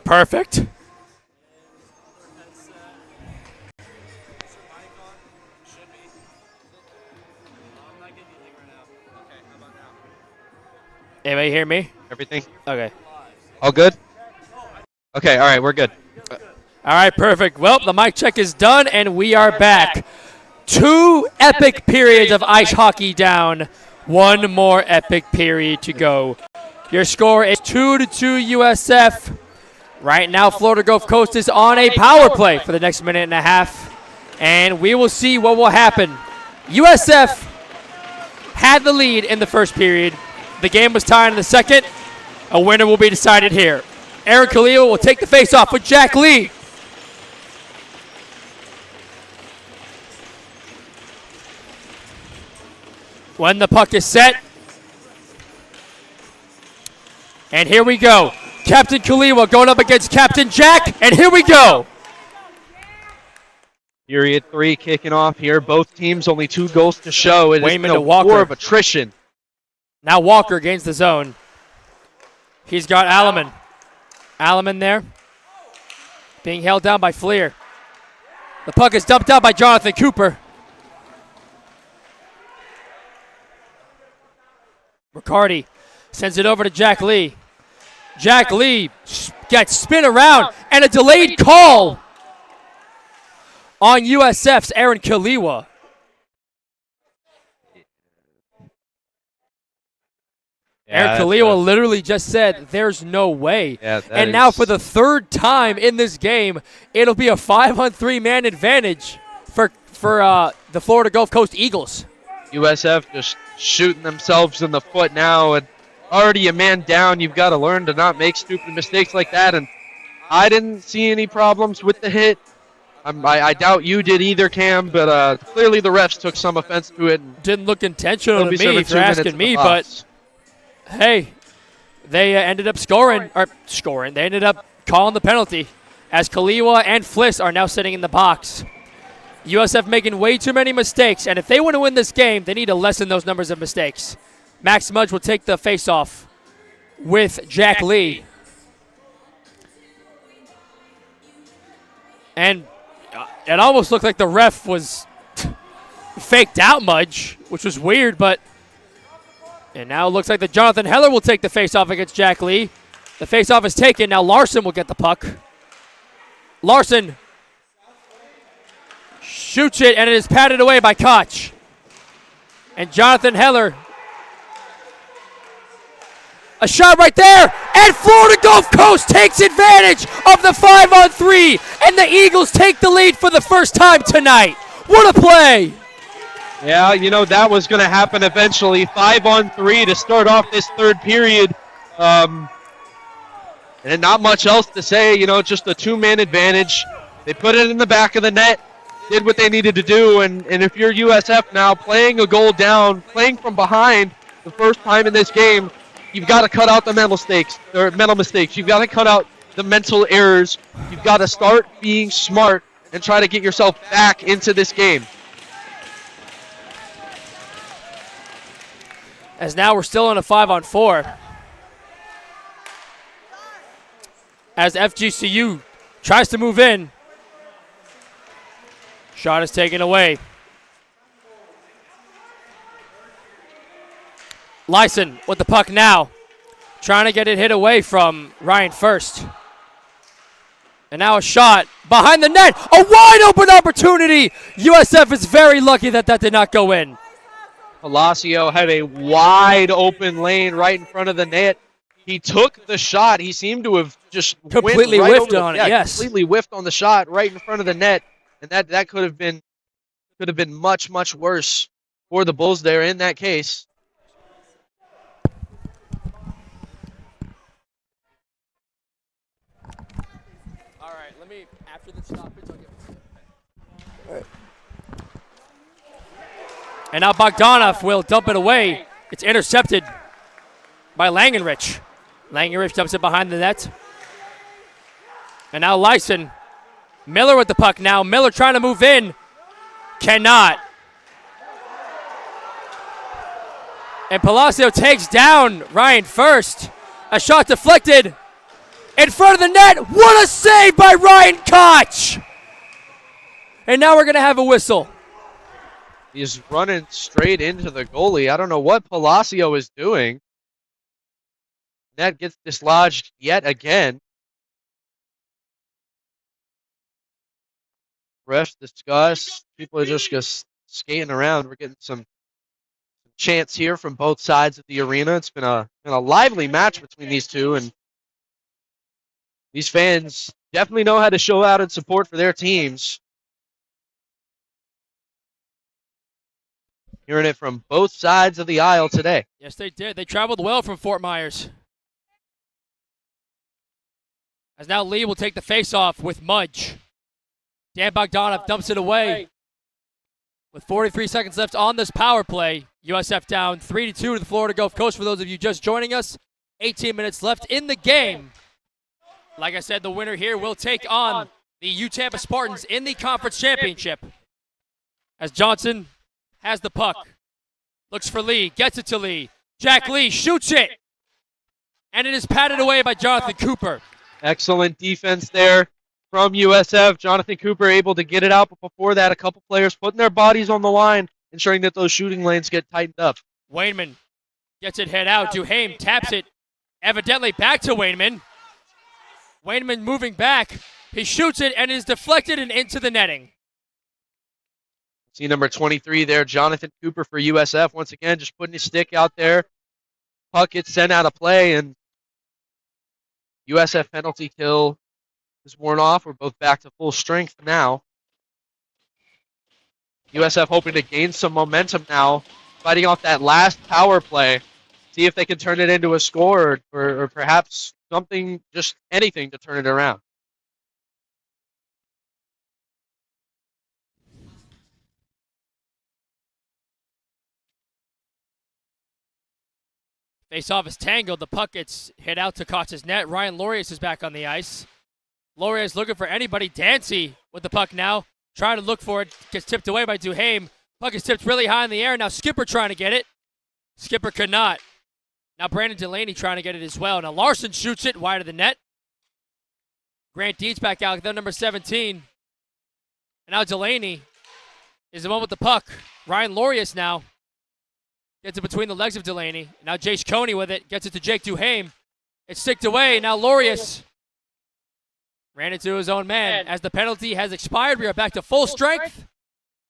Perfect. Anybody hear me? Everything Okay. all good? Okay, all right, we're good. All right, perfect. Well, the mic check is done, and we are back. 2 epic periods of ice hockey down. 1 more epic period to go. Your score is 2-2 USF. Right now, Florida Gulf Coast is on a power play for the next minute and a half, and we will see what will happen. USF had the lead in the first period. The game was tied in the second. A winner will be decided here. Aaron Khalil will take the face-off with Jack Lee. When the puck is set. And here we go. Captain Kaliwa going up against Captain Jack, and here we go. Period 3 kicking off here. Both teams only 2 goals to show. It Wayman is to a Walker. war of attrition. Now Walker gains the zone. He's got Alleman. Alleman there. Being held down by Fleer. The puck is dumped out by Jonathan Cooper. Riccardi sends it over to Jack Lee. Jack Lee gets spin around, and a delayed call on USF's Aaron Kaliwa. Aaron Kaliwa literally just said, there's no way. Yeah, and now for the 3rd time in this game, it'll be a 5-on-3 man advantage for the Florida Gulf Coast Eagles. USF just shooting themselves in the foot now, and already a man down. You've got to learn to not make stupid mistakes like that, and I didn't see any problems with the hit. I doubt you did either, Cam, but clearly the refs took some offense to it. Didn't look intentional to me serving if you're 2 minutes asking in me, the but box. hey, they ended up scoring. They ended up calling the penalty as Kaliwa and Fliss are now sitting in the box. USF making way too many mistakes, and if they want to win this game, they need to lessen those numbers of mistakes. Max Mudge will take the face-off with Jack Lee. And it almost looked like the ref was faked out Mudge, which was weird, but... And now it looks like that Jonathan Heller will take the face-off against Jack Lee. The face-off is taken. Now Larson will get the puck. Larson shoots it, and it is patted away by Koch. And Jonathan Heller. A shot right there, and Florida Gulf Coast takes advantage of the 5-on-3, and the Eagles take the lead for the first time tonight. What a play! Yeah, you know, that was going to happen eventually. 5-on-3 to start off this 3rd period. And not much else to say, you know, just a 2-man advantage. They put it in the back of the net, did what they needed to do, and if you're USF now playing a goal down, playing from behind the first time in this game, you've got to cut out the mental mistakes. You've got to cut out the mental errors. You've got to start being smart and try to get yourself back into this game. As now we're still on a 5-on-4. As FGCU tries to move in. Shot is taken away. Lyson with the puck now. Trying to get it hit away from Ryan First. And now a shot behind the net. A wide open opportunity. USF is very lucky that did not go in. Palacio had a wide open lane right in front of the net. He took the shot. He seemed to have just completely whiffed on it. Yes, completely whiffed on the shot right in front of the net, and that could have been much worse for the Bulls there in that case. All right, let me after the stoppage. I'll get. All right. And now Bogdanov will dump it away. It's intercepted by Langenrich. Langenrich dumps it behind the net. And now Lyson. Miller with the puck now. Miller trying to move in. Cannot. And Palacio takes down Ryan First. A shot deflected. In front of the net. What a save by Ryan Koch. And now we're going to have a whistle. He's running straight into the goalie. I don't know what Palacio is doing. Net gets dislodged yet again. Refs discuss. People are just skating around. We're getting some chants here from both sides of the arena. It's been a lively match between these two, and these fans definitely know how to show out in support for their teams. Hearing it from both sides of the aisle today. Yes, they did. They traveled well from Fort Myers. As now Lee will take the face-off with Mudge. Dan Bogdanov dumps it away. With 43 seconds left on this power play, USF down 3-2 to the Florida Gulf Coast. For those of you just joining us, 18 minutes left in the game. Like I said, the winner here will take on the UTampa Spartans in the conference championship. As Johnson has the puck. Looks for Lee. Gets it to Lee. Jack Lee shoots it. And it is patted away by Jonathan Cooper. Excellent defense there from USF. Jonathan Cooper able to get it out, but before that, a couple players putting their bodies on the line, ensuring that those shooting lanes get tightened up. Wainman gets it head out. Duhame taps it evidently back to Wainman. Wainman moving back. He shoots it and is deflected and into the netting. See number 23 there, Jonathan Cooper for USF. Once again, just putting his stick out there. Puck gets sent out of play, and USF penalty kill is worn off. We're both back to full strength now. USF hoping to gain some momentum now, fighting off that last power play. See if they can turn it into a score or perhaps something, just anything to turn it around. Face-off is tangled. The puck gets hit out to Koch's net. Ryan Lorius is back on the ice. Lorius looking for anybody. Dancy with the puck now. Trying to look for it. Gets tipped away by Duhame. Puck is tipped really high in the air. Now Skipper trying to get it. Skipper could not. Now Brandon Delaney trying to get it as well. Now Larson shoots it wide of the net. Grant Dietz back out there, number 17. And now Delaney is the one with the puck. Ryan Lorius now gets it between the legs of Delaney. Now Jace Coney with it. Gets it to Jake Duhame. It's sticked away. Now Lorius ran into his own man. As the penalty has expired, we are back to full strength.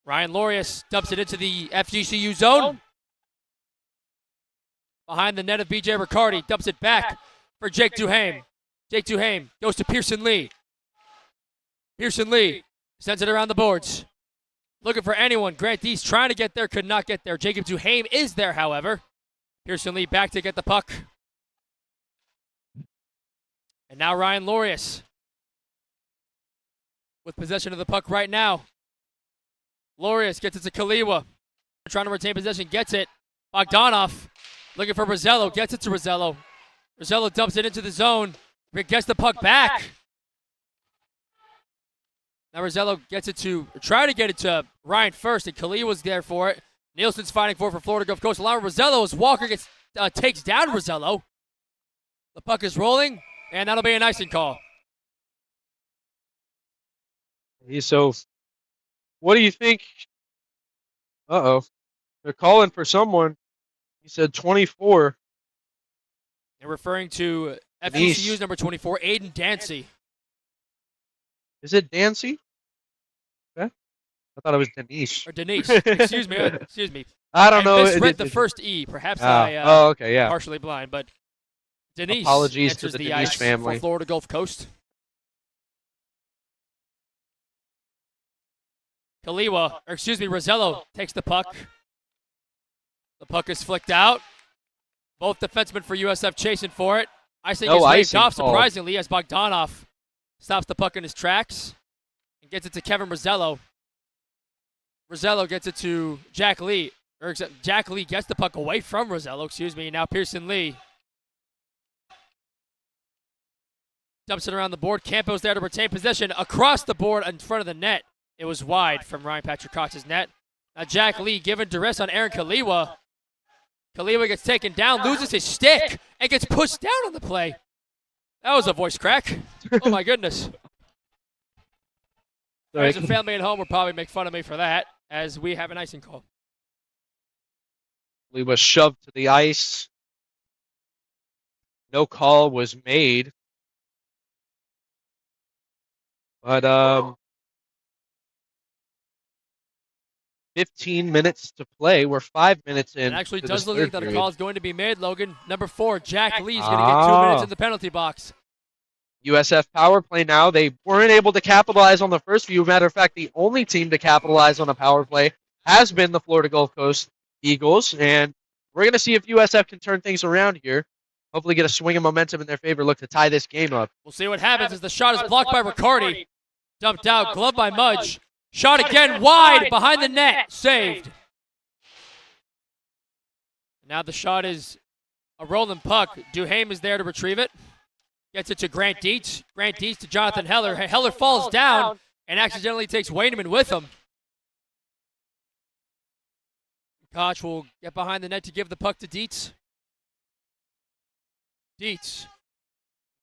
Ryan Lorius dumps it into the FGCU zone. Behind the net of BJ Riccardi. Dumps it back for Jake Duhame. Jake Duhame goes to Pearson Lee. Pearson Lee sends it around the boards. Looking for anyone. Grant Dietz trying to get there, could not get there. Jacob Duhame is there, however. Pearson Lee back to get the puck. And now Ryan Lorius with possession of the puck right now. Lorius gets it to Kaliwa. Trying to retain possession, gets it. Bogdanov looking for Rosello, gets it to Rosello. Rosello dumps it into the zone. Gets the puck back. Now Rosello gets it to, try to get it to Ryan first, and Kaliwa's there for it. Nielsen's fighting for Florida Gulf Coast. Allow Rosello as Walker takes down Rosello. The puck is rolling, and that'll be an icing call. So, what do you think? Uh-oh. They're calling for someone. He said 24. They're referring to FGCU's number 24, Aiden Dancy. Is it Dancy? Okay. I thought it was Denise. Or Denise. Excuse me. Excuse me. I don't know. I misread the first E. Perhaps I okay, yeah. partially blind, but Denise Apologies to enters the the Denise ice family. for Florida Gulf Coast. Rosello takes the puck. The puck is flicked out. Both defensemen for USF chasing for it. Icing is waved off, surprisingly, as Bogdanov stops the puck in his tracks and gets it to Kevin Rosello. Rosello gets it to Jack Lee. Jack Lee gets the puck away from Rosello, Now Pearson Lee dumps it around the board. Campo's there to retain possession across the board in front of the net. It was wide from Ryan Patrick Cox's net. Now Jack Lee given duress on Aaron Kaliwa. Kaliwa gets taken down, loses his stick, and gets pushed down on the play. That was a voice crack. Oh my goodness. Friends and family at home will probably make fun of me for that, as we have an icing call. He was shoved to the ice. No call was made. But 15 minutes to play. We're 5 minutes in. It actually to does this look third like that a period. call is going to be made, Logan. Number 4, Jack Lee's going to get 2 minutes in the penalty box. USF power play now. They weren't able to capitalize on the first few. Matter of fact, the only team to capitalize on a power play has been the Florida Gulf Coast Eagles. And we're going to see if USF can turn things around here. Hopefully get a swing of momentum in their favor. Look to tie this game up. We'll see what happens as the shot is blocked by Riccardi. Dumped out, glove by Mudge. Shot again wide behind the net. Saved. Now the shot is a rolling puck. Duhame is there to retrieve it. Gets it to Grant Dietz. Grant Dietz to Jonathan Heller. Heller falls down and accidentally takes Wayneman with him. Koch will get behind the net to give the puck to Dietz. Dietz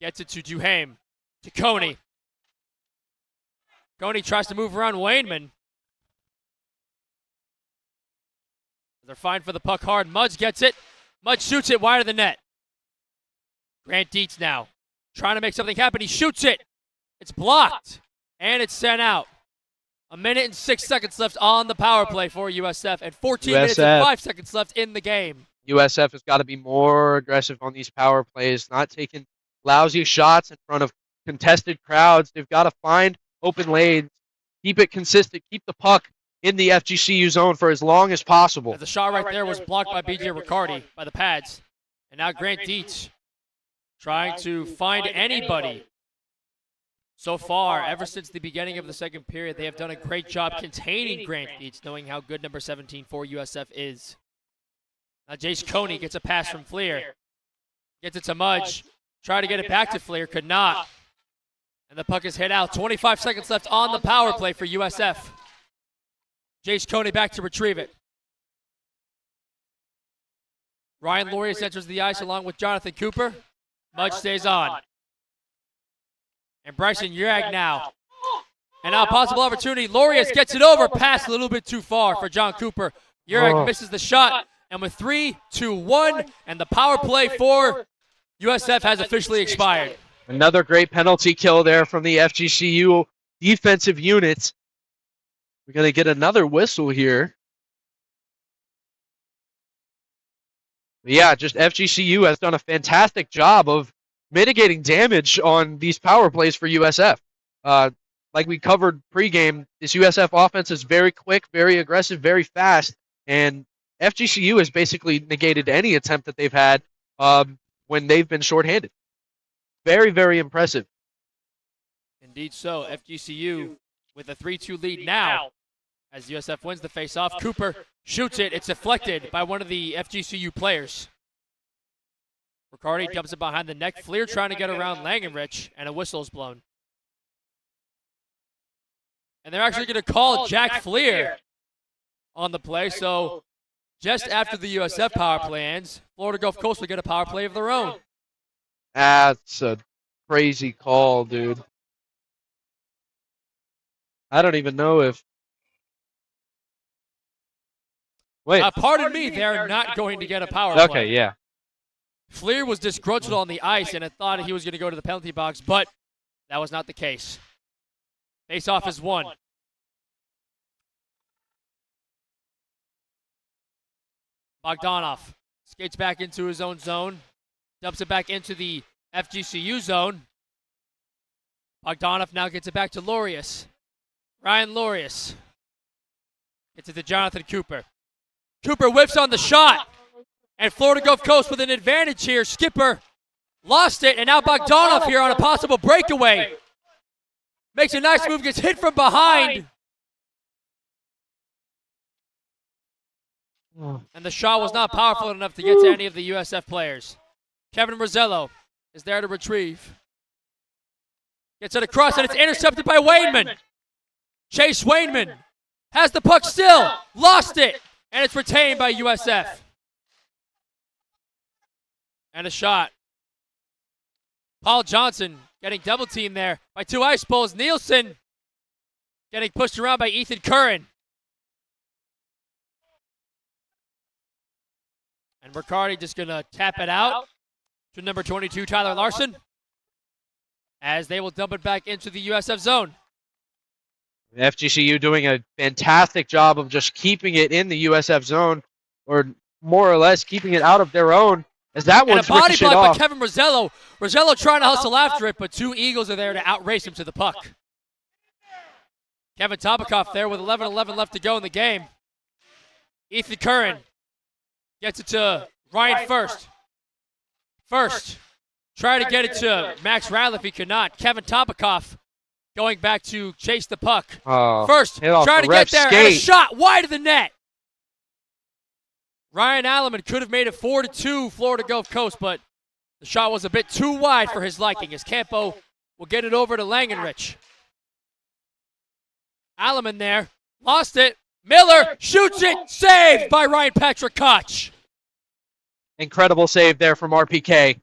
gets it to Duhame. To Coney. Coney tries to move around Wayneman. They're fine for the puck hard. Mudge gets it. Mudge shoots it wide of the net. Grant Dietz now. Trying to make something happen. He shoots it. It's blocked. And it's sent out. 1 minute and 6 seconds left on the power play for USF. And 14 minutes and 5 seconds left in the game. USF has got to be more aggressive on these power plays, not taking lousy shots in front of contested crowds. They've got to find open lanes, keep it consistent, keep the puck in the FGCU zone for as long as possible. The shot right there was blocked by BJ Riccardi by the pads. And now Grant Dietz trying to find anybody. So far, ever since the beginning of the second period, they have done a great job containing Grant Dietz, knowing how good number 17 for USF is. Now Jace Coney gets a pass from Fleer. Gets it to Mudge. Try to get it back to Fleer, could not. And the puck is hit out. 25 seconds left on the power play for USF. Jace Coney back to retrieve it. Ryan Lorius enters the ice along with Jonathan Cooper. Mudge stays on. And Bryson Urag now. And now a possible opportunity. Lorius gets it over. Pass a little bit too far for John Cooper. Urag misses the shot. And with 3, 2, 1, and the power play for USF has officially expired. Another great penalty kill there from the FGCU defensive units. We're going to get another whistle here. But yeah, just FGCU has done a fantastic job of mitigating damage on these power plays for USF. Like we covered pregame, this USF offense is very quick, very aggressive, very fast, and FGCU has basically negated any attempt that they've had when they've been shorthanded. Very, very impressive. Indeed so. FGCU with a 3-2 lead now as USF wins the faceoff. Cooper shoots it. It's deflected by one of the FGCU players. Riccardi dumps it behind the neck. Fleer trying to get around Langenrich, and a whistle is blown. And they're actually going to call Jack Fleer on the play, so just after the USF power play ends, Florida Gulf Coast will get a power play of their own. That's a crazy call, dude. I don't even know if... Wait. Pardon me, they're not going to get a power play. Okay, yeah. Fleer was disgruntled on the ice and had thought he was going to go to the penalty box, but that was not the case. Face-off is won. Bogdanov skates back into his own zone, dumps it back into the FGCU zone. Bogdanov now gets it back to Lorius. Ryan Lorius gets it to Jonathan Cooper. Cooper whips on the shot, and Florida Gulf Coast with an advantage here. Skipper lost it, and now Bogdanov here on a possible breakaway. Makes a nice move, gets hit from behind. And the shot was not powerful enough to get to any of the USF players. Kevin Rosello is there to retrieve. Gets it across, and it's intercepted by Wayneman. Chase Wayneman has the puck still, lost it, and it's retained by USF. And a shot. Paul Johnson getting double teamed there by 2 ice poles. Nielsen getting pushed around by Ethan Curran. And Riccardi just going to tap it out to number 22, Tyler Larson, as they will dump it back into the USF zone. FGCU doing a fantastic job of just keeping it in the USF zone, or more or less keeping it out of their own, as that And a one's body ricocheted block by off. Kevin Rosello. Rosello trying to hustle after it, but 2 Eagles are there to outrace him to the puck. Kevin Topikoff there with 11:11 left to go in the game. Ethan Curran gets it to Ryan First. First, try to get it to Max Radley if he could not. Kevin Topikoff going back to chase the puck. Oh, First, hit off trying the to get ref's there, and a skate. shot wide of the net. Ryan Alleman could have made it 4-2 Florida Gulf Coast, but the shot was a bit too wide for his liking, as Campo will get it over to Langenrich. Alleman there, lost it. Miller shoots it, saved by Ryan Patrick Koch. Incredible save there from RPK. A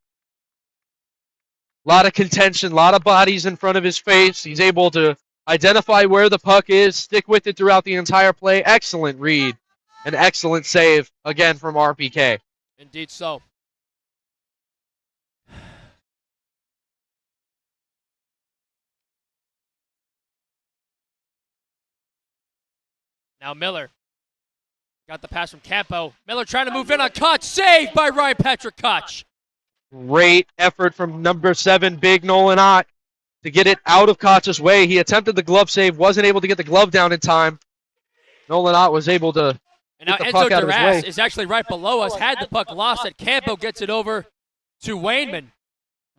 lot of contention, a lot of bodies in front of his face. He's able to identify where the puck is, stick with it throughout the entire play. Excellent read. An excellent save, again, from RPK. Indeed so. Now Miller got the pass from Campo. Miller trying to move in on Koch. Saved by Ryan Patrick Koch. Great effort from number 7, Big Nolan Ott, to get it out of Koch's way. He attempted the glove save, wasn't able to get the glove down in time. Nolan Ott was able to And now get the puck Enzo out of his Duras way. is actually right below us. Had the puck lost it. Campo gets it over to Wainman.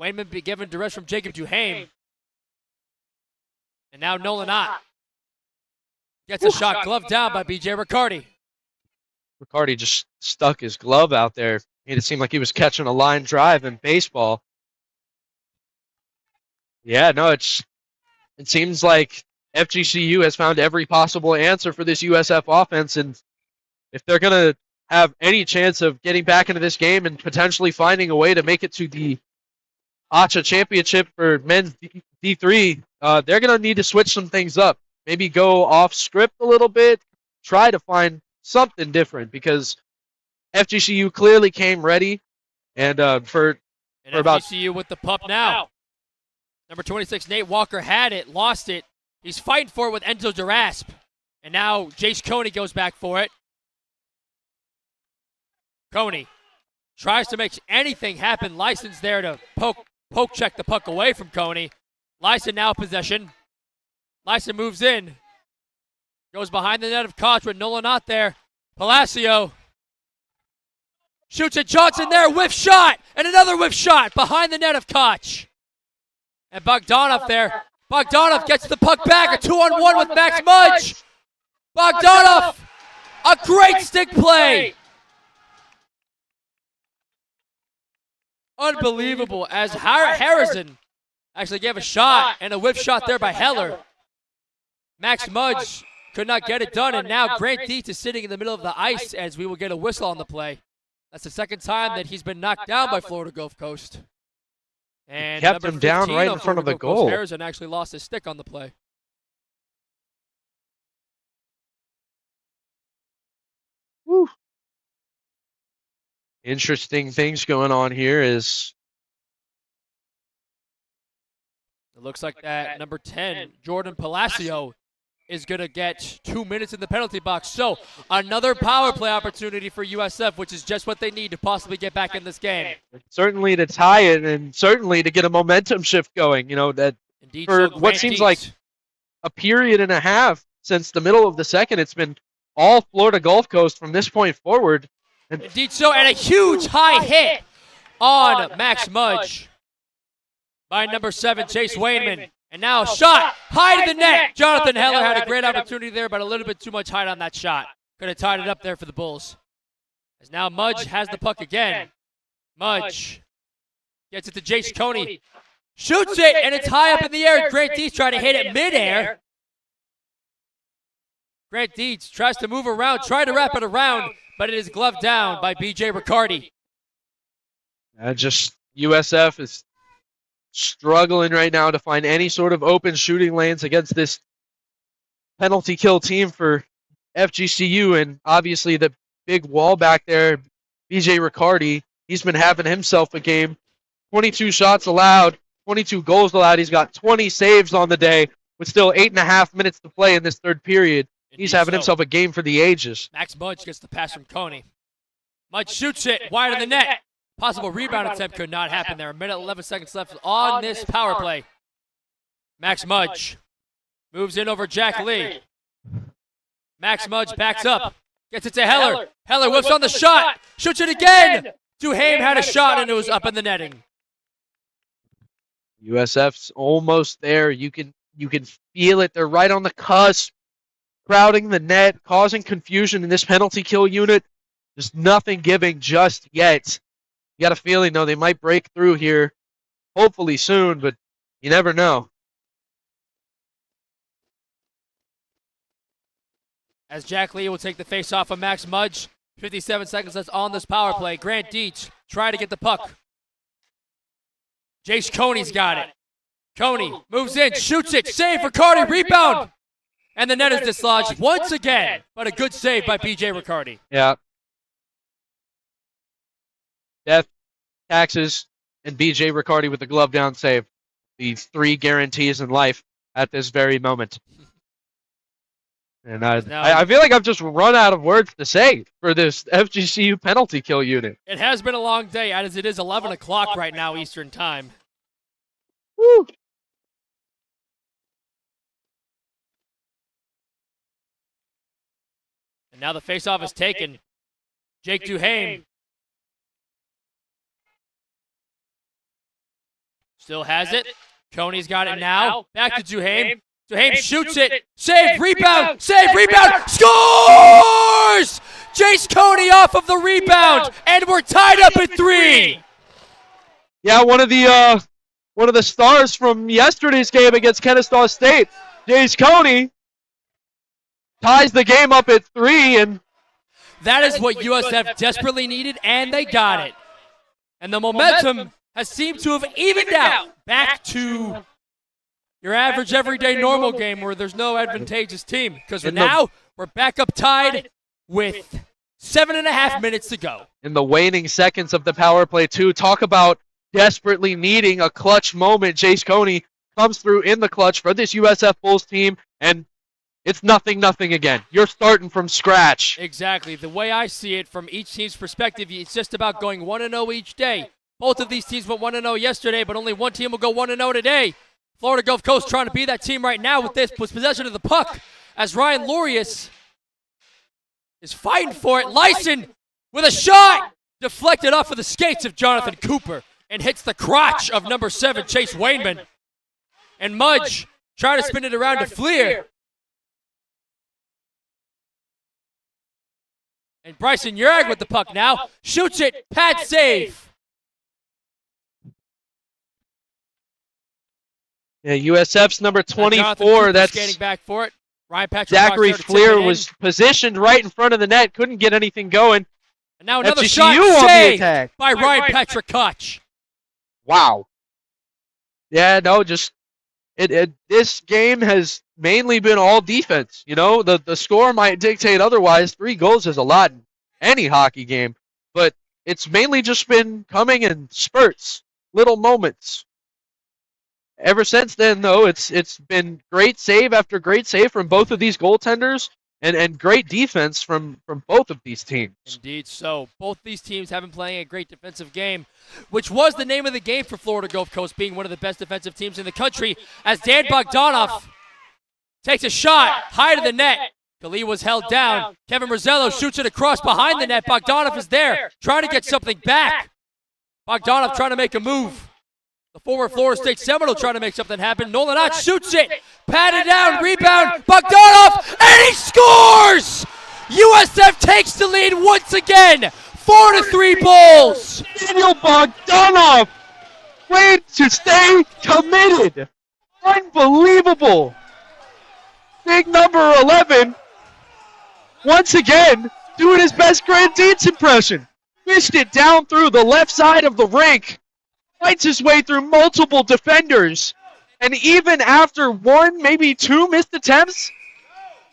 Wainman be given Duras from Jacob Duhame. And now Nolan Ott gets a shot gloved down by B.J. Riccardi. Riccardi just stuck his glove out there. Made it seem like he was catching a line drive in baseball. Yeah, no, it seems like FGCU has found every possible answer for this USF offense, and if they're going to have any chance of getting back into this game and potentially finding a way to make it to the ACHA championship for men's D3, they're going to need to switch some things up. Maybe go off script a little bit, try to find something different, because FGCU clearly came ready, and for about FGCU with the pup now. Number 26, Nate Walker had it, lost it. He's fighting for it with Enzo Durasp. And now Jace Coney goes back for it. Coney tries to make anything happen. Lyson's there to poke check the puck away from Coney. Lyson now possession. Lyson moves in. Goes behind the net of Koch with Nolan not there. Palacio shoots at Johnson there. Whiff shot. And another whiff shot behind the net of Koch. And Bogdanov there. Bogdanov gets the puck back. A 2-on-1 with Max Mudge. Bogdanov. A great stick play. Unbelievable, as Harrison actually gave a shot, and a whip shot there by Heller. Max Mudge could not get it done, and now Grant Dietz is sitting in the middle of the ice as we will get a whistle on the play. That's the second time that he's been knocked down by Florida Gulf Coast. And kept number him down 15 right on in front of Florida the Gulf Coast, goal. Harrison actually lost his stick on the play. Whew. Interesting things going on here is It looks like that number 10, Jordan Palacio, is going to get 2 minutes in the penalty box. So another power play opportunity for USF, which is just what they need to possibly get back in this game. certainly to tie it and certainly to get a momentum shift going. You know, that Indeed, for so what Grant seems Dietz. like a period and a half since the middle of the second, it's been all Florida Gulf Coast from this point forward. Indeed so, and a huge high hit on Max Mudge by number 7, Chase Wainman. And now a shot, high to the net. Jonathan Heller had a great opportunity there, but a little bit too much height on that shot. Could have tied it up there for the Bulls. As now Mudge has the puck again. Mudge gets it to Jace Coney. Shoots it, and it's high up in the air. Grant Dietz trying to hit it midair. Grant Dietz tries to move around, try to wrap it around, but it is gloved down by B.J. Riccardi. Just USF is struggling right now to find any sort of open shooting lanes against this penalty kill team for FGCU, and obviously the big wall back there, BJ Riccardi, he's been having himself a game. 22 shots allowed, 22 goals allowed. He's got 20 saves on the day with still 8.5 minutes to play in this third period. He's having himself a game for the ages. Max Mudge gets the pass from Coney. Mudge shoots it wide of the net. Possible rebound attempt could not happen there. A minute 11 seconds left on this power play. Max Mudge moves in over Jack Lee. Max Mudge backs up. Gets it to Heller. Heller whips on the shot. Shoots it again. Duhame had a shot and it was up in the netting. USF's almost there. You can feel it. They're right on the cusp, crowding the net, causing confusion in this penalty kill unit. Just nothing giving just yet. You got a feeling, though, they might break through here, hopefully soon, but you never know. As Jack Lee will take the face off of Max Mudge. 57 seconds left on this power play. Grant Dietz try to get the puck. Jace Coney's got it. Coney moves in, shoots it, save for Cardi, rebound. And the net is dislodged once again, but a good save by BJ Riccardi. Yeah. Death, taxes, and BJ Riccardi with the glove down save. The 3 guarantees in life at this very moment. And I feel like I've just run out of words to say for this FGCU penalty kill unit. It has been a long day, as it is 11 o'clock right now Eastern time. Woo! And now the faceoff is taken. Jake Duhame still has it. Coney's got it now. Back to Duhame. Duhame shoots it. Save, rebound, scores! Jace Coney off of the rebound, and we're tied up at 3. Yeah, one of the stars from yesterday's game against Kennesaw State, Jace Coney, ties the game up at 3, and that is what USF desperately needed, and they got it. And the momentum has seemed to have evened out back to your average, everyday, normal game where there's no advantageous team. Because now we're back up tied with 7.5 minutes to go. In the waning seconds of the power play, too, talk about desperately needing a clutch moment. Jace Coney comes through in the clutch for this USF Bulls team, and it's 0-0 again. You're starting from scratch. Exactly. The way I see it from each team's perspective, it's just about going 1-0 each day. Both of these teams went 1-0 yesterday, but only one team will go 1-0 today. Florida Gulf Coast trying to be that team right now with possession of the puck as Ryan Lorius is fighting for it. Lyson with a shot deflected off of the skates of Jonathan Cooper and hits the crotch of number 7, Chase Wainman. And Mudge trying to spin it around to Fleer. And Bryson Yerg with the puck now. Shoots it. Pad save. Yeah, USF's number 24. That's skating back for it. Ryan Patrick Zachary Fleer was positioned right in front of the net. Couldn't get anything going. And now another FGCU shot on the saved attack by Ryan Patrick Koch. Wow. Yeah, no, just this game has mainly been all defense. You know, the score might dictate otherwise. 3 goals is a lot in any hockey game, but it's mainly just been coming in spurts, little moments. Ever since then, though, it's been great save after great save from both of these goaltenders and great defense from both of these teams. Indeed so. Both these teams have been playing a great defensive game, which was the name of the game for Florida Gulf Coast, being one of the best defensive teams in the country, as Dan Bogdanov takes a shot high to the net. Khalil was held down. Kevin Rosello shoots it across behind the net. Bogdanov is there, trying to get something back. Bogdanov trying to make a move. The former Florida State Seminole trying to make something happen. Nolanot shoots it. Patted down. Rebound. Bogdanov. And he scores! USF takes the lead once again. 4-3 Bulls. Daniel Bogdanov. Way to stay committed. Unbelievable. Big number 11. Once again, doing his best Grant Dietz impression. Fished it down through the left side of the rink. fights his way through multiple defenders. And even after one, maybe two missed attempts,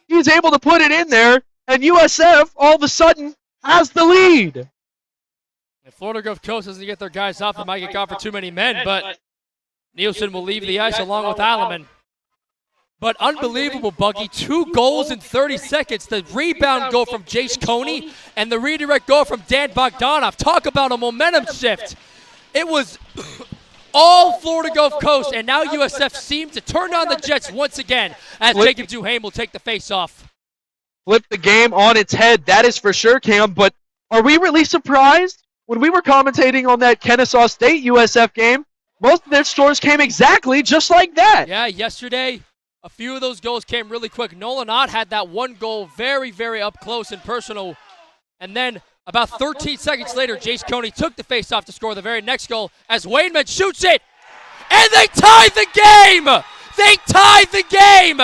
he's able to put it in there. And USF, all of a sudden, has the lead. If Florida Gulf Coast doesn't get their guys off, they might get caught for too many men, but Nielsen will leave the ice along with Alleman. But unbelievable, Buggy. 2 goals in 30 seconds. The rebound goal from Jace Coney and the redirect goal from Dan Bogdanov. Talk about a momentum shift. It was all Florida Gulf Coast, and now USF seemed to turn on the Jets once again as Jacob Duhaime will take the face-off. Flip the game on its head, that is for sure, Cam. But are we really surprised? When we were commentating on that Kennesaw State USF game, most of their scores came exactly just like that. Yeah, yesterday, a few of those goals came really quick. Nolan Ott had that one goal very, very up close and personal. And then about 13 seconds later, Jace Coney took the face-off to score the very next goal as Wainman shoots it. And they tied the game! They tied the game!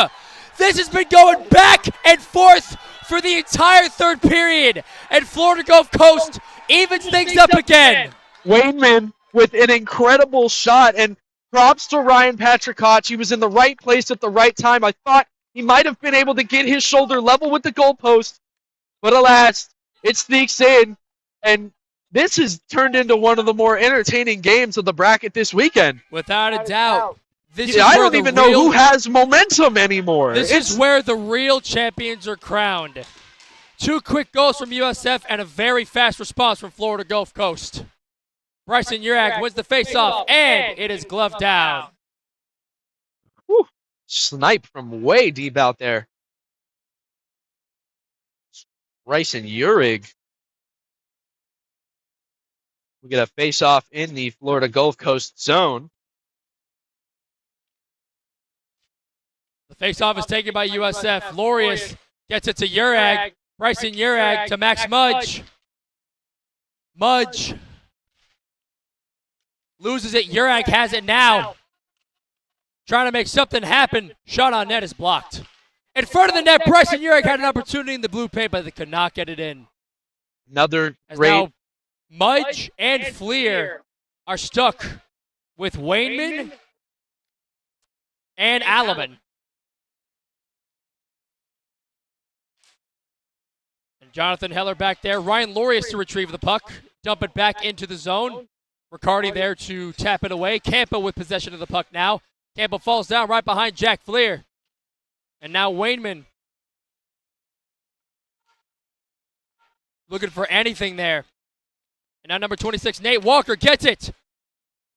This has been going back and forth for the entire third period. And Florida Gulf Coast evens things up again. Wainman with an incredible shot, and props to Ryan Patrick. He was in the right place at the right time. I thought he might have been able to get his shoulder level with the goalpost, but alas, it sneaks in, and this has turned into one of the more entertaining games of the bracket this weekend. Without a doubt. I don't even know who has momentum anymore. This is where the real champions are crowned. 2 quick goals from USF and a very fast response from Florida Gulf Coast. Bryson Urag wins the faceoff, and it is gloved down. Whew. Snipe from way deep out there. Bryson Urag. We get a face-off in the Florida Gulf Coast zone. The face-off is taken by USF. Lorius gets it to Urag. Bryson Urag to Max Mudge. Mudge loses it. Urag has it now. Trying to make something happen. Shot on net is blocked. In front of the net, Bryson Urag had an opportunity in the blue paint, but they could not get it in. Another As great... now Mudge and Fleer are stuck with Wainman and Alleman. And Jonathan Heller back there. Ryan Lorius to retrieve the puck. Dump it back into the zone. Riccardi there to tap it away. Campo with possession of the puck now. Campo falls down right behind Jack Fleer. And now Wainman looking for anything there. And now number 26, Nate Walker gets it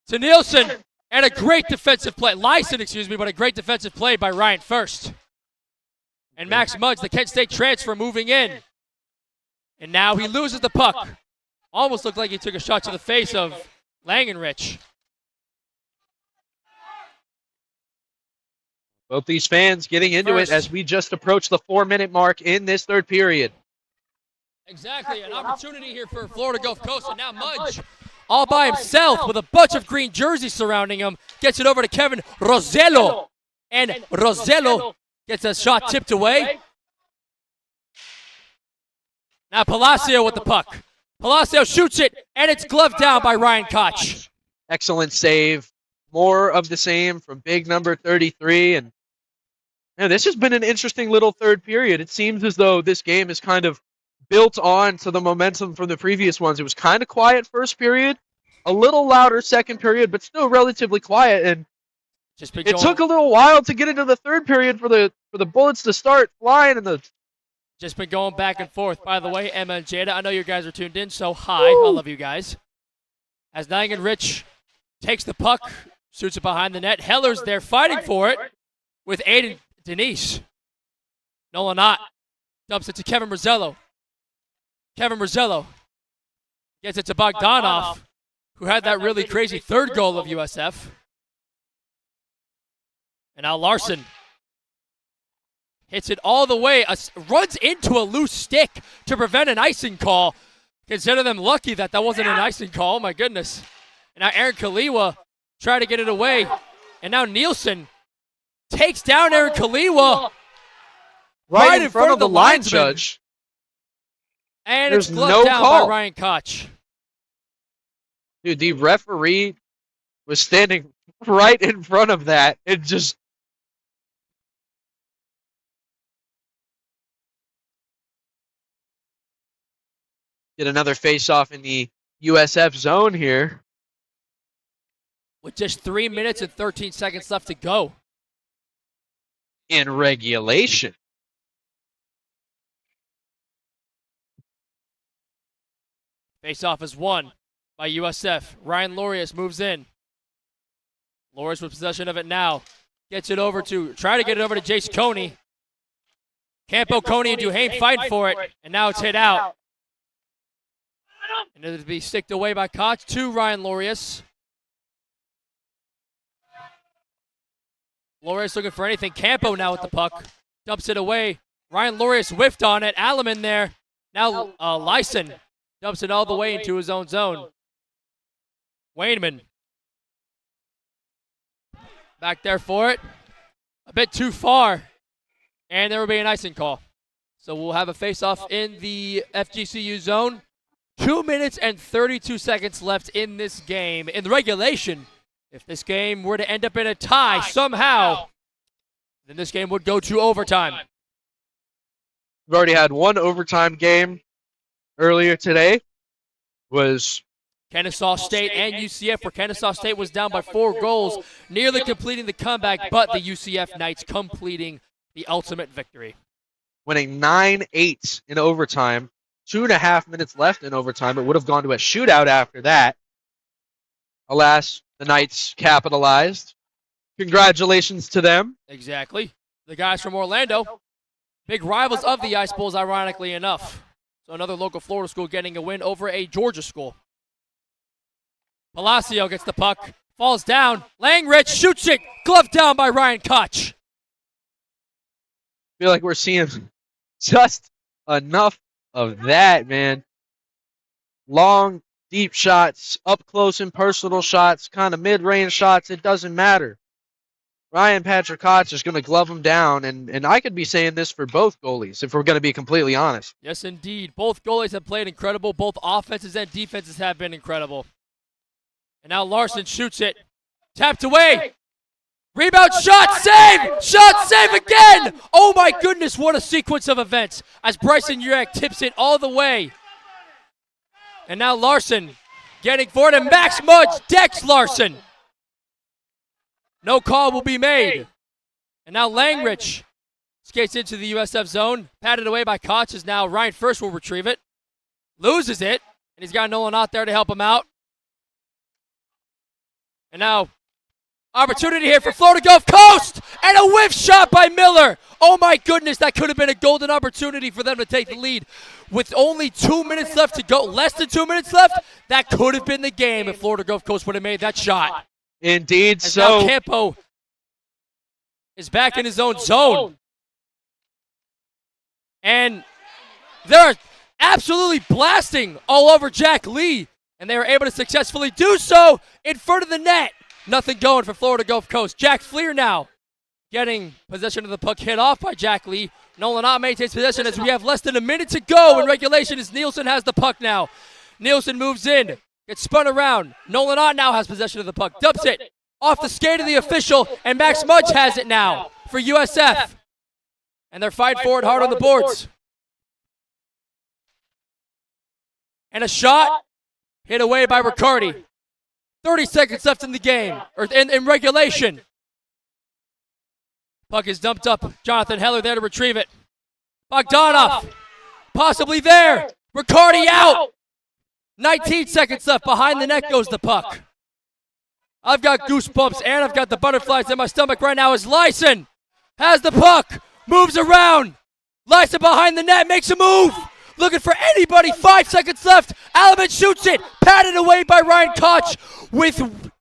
to Nielsen. And a great defensive play. Lyson, excuse me, but a great defensive play by Ryan First. And Max Mudge, the Kent State transfer, moving in. And now he loses the puck. Almost looked like he took a shot to the face of Langenrich. Both these fans getting into it as we just approach the 4-minute mark in this third period. Exactly, an opportunity here for Florida Gulf Coast, and now Mudge, all by himself with a bunch of green jerseys surrounding him, gets it over to Kevin Rosello, and Rosello gets a shot tipped away. Now Palacio with the puck. Palacio shoots it, and it's gloved down by Ryan Koch. Excellent save. More of the same from big number 33, and this has been an interesting little third period. It seems as though this game is kind of built on to the momentum from the previous ones. It was kind of quiet first period, a little louder second period, but still relatively quiet. And it took a little while to get into the third period for the Bullets to start flying. And just been going back and forth. By the way, Emma and Jada, I know you guys are tuned in, so hi. I love you guys. As Langenrich takes the puck, shoots it behind the net. Heller's there fighting for it with Aiden Denise. Nolan Ott dumps it to Kevin Rosello. Kevin Rosello gets it to Bogdanov, who had that really crazy third goal of USF. And now Larson hits it all the way, runs into a loose stick to prevent an icing call. Consider them lucky that wasn't an icing call. Oh my goodness. And now Aaron Kaliwa tried to get it away. And now Nielsen takes down Aaron Kaliwa right in front of the line judge. And it's gloved down by Ryan Koch. Dude, the referee was standing right in front of that and just get another face-off in the USF zone here. With just 3 minutes and 13 seconds left to go. In regulation. Face-off is won by USF. Ryan Lorius moves in. Lorius with possession of it now. Gets it over to, try to get it over to Jace Coney. Campo, Coney, and Duhame fighting for it. And now it's hit out. And it'll be sticked away by Koch to Ryan Lorius. Lorius looking for anything. Campo now with the puck. Dumps it away. Ryan Lorius whiffed on it. Alleman there. Now Lyson dumps it all the way into his own zone. Wayneman. Back there for it. A bit too far. And there will be an icing call. So we'll have a face-off in the FGCU zone. 2 minutes and 32 seconds left in this game. In the regulation, if this game were to end up in a tie somehow, then this game would go to overtime. We've already had one overtime game earlier today. Was Kennesaw State and UCF, where Kennesaw State was down by 4 goals, nearly completing the comeback, but the UCF Knights completing the ultimate victory. winning 9-8 in overtime. 2.5 minutes left in overtime. It would have gone to a shootout after that. Alas, the Knights capitalized. Congratulations to them. Exactly. The guys from Orlando, big rivals of the Ice Bulls, ironically enough. So another local Florida school getting a win over a Georgia school. Palacio gets the puck, falls down. Langrich shoots it, gloved down by Ryan Koch. Feel like we're seeing just enough of that, man. Long, deep shots, up close and personal shots, kind of mid-range shots, it doesn't matter. Ryan Patrick Koch is going to glove him down, and I could be saying this for both goalies, if we're going to be completely honest. Yes, indeed. Both goalies have played incredible. Both offenses and defenses have been incredible. And now Larson shoots it. Tapped away. Rebound, shot, save! Shot, save again! Oh my goodness, what a sequence of events as Bryson Urek tips it all the way. And now Larson getting forward, and Max Mudge decks Larson. No call will be made. And now Langrich skates into the USF zone. Patted away by Koch, as now Ryan First will retrieve it. Loses it, and he's got Nolan out there to help him out. And now, opportunity here for Florida Gulf Coast, and a whiff shot by Miller. Oh my goodness, that could have been a golden opportunity for them to take the lead. With only 2 minutes left to go, less than 2 minutes left, that could have been the game if Florida Gulf Coast would have made that shot. Indeed, As so. now Campo is back in his own zone. And they're absolutely blasting all over Jack Lee. And they were able to successfully do so in front of the net. Nothing going for Florida Gulf Coast. Jack Fleer now getting possession of the puck, hit off by Jack Lee. Nolan Ott maintains possession as we have less than a minute to go in regulation, as Nielsen has the puck now. Nielsen moves in, gets spun around. Nolan Ott now has possession of the puck, dumps it off the skate of the official, and Max Mudge has it now for USF. And they're fighting forward hard on the boards. And a shot hit away by Riccardi. 30 seconds left in the game, or in regulation. Puck is dumped up. Jonathan Heller there to retrieve it. Bogdanov, possibly there. Riccardi out. 19 seconds left. Behind the net goes the puck. I've got goosebumps and I've got the butterflies in my stomach right now as Lyson has the puck, moves around. Lyson behind the net, makes a move. Looking for anybody. 5 seconds left. Alaman shoots it. Patted away by Ryan Koch with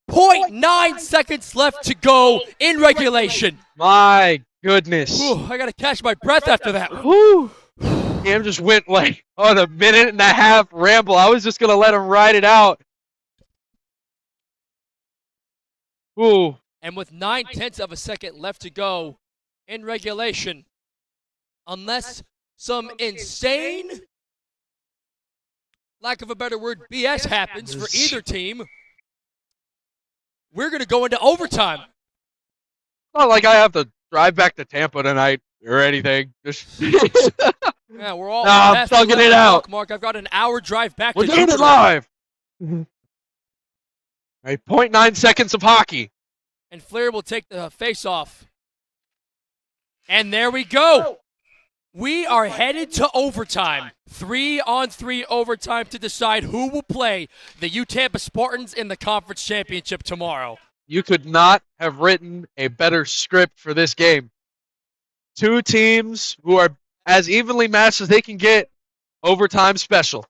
0.9 seconds left to go in regulation. My goodness. Whew, I got to catch my breath after that. Whew. Cam just went like on a minute and a half ramble. I was just going to let him ride it out. Ooh. And with 9/10 of a second left to go in regulation, unless some insane, lack of a better word, BS happens for either team, we're going to go into overtime. Not like I have to drive back to Tampa tonight or anything. Just Yeah, we're all Nah, I'm past the thugging it 11 out. o'clock mark. I've got an hour drive back we're to doing it Jupiter. live. All right, 0.9 seconds of hockey. And Flair will take the face-off. And there we go. We are headed to overtime. 3-on-3 overtime to decide who will play the UTampa Spartans in the conference championship tomorrow. You could not have written a better script for this game. Two teams who are as evenly matched as they can get. Overtime special.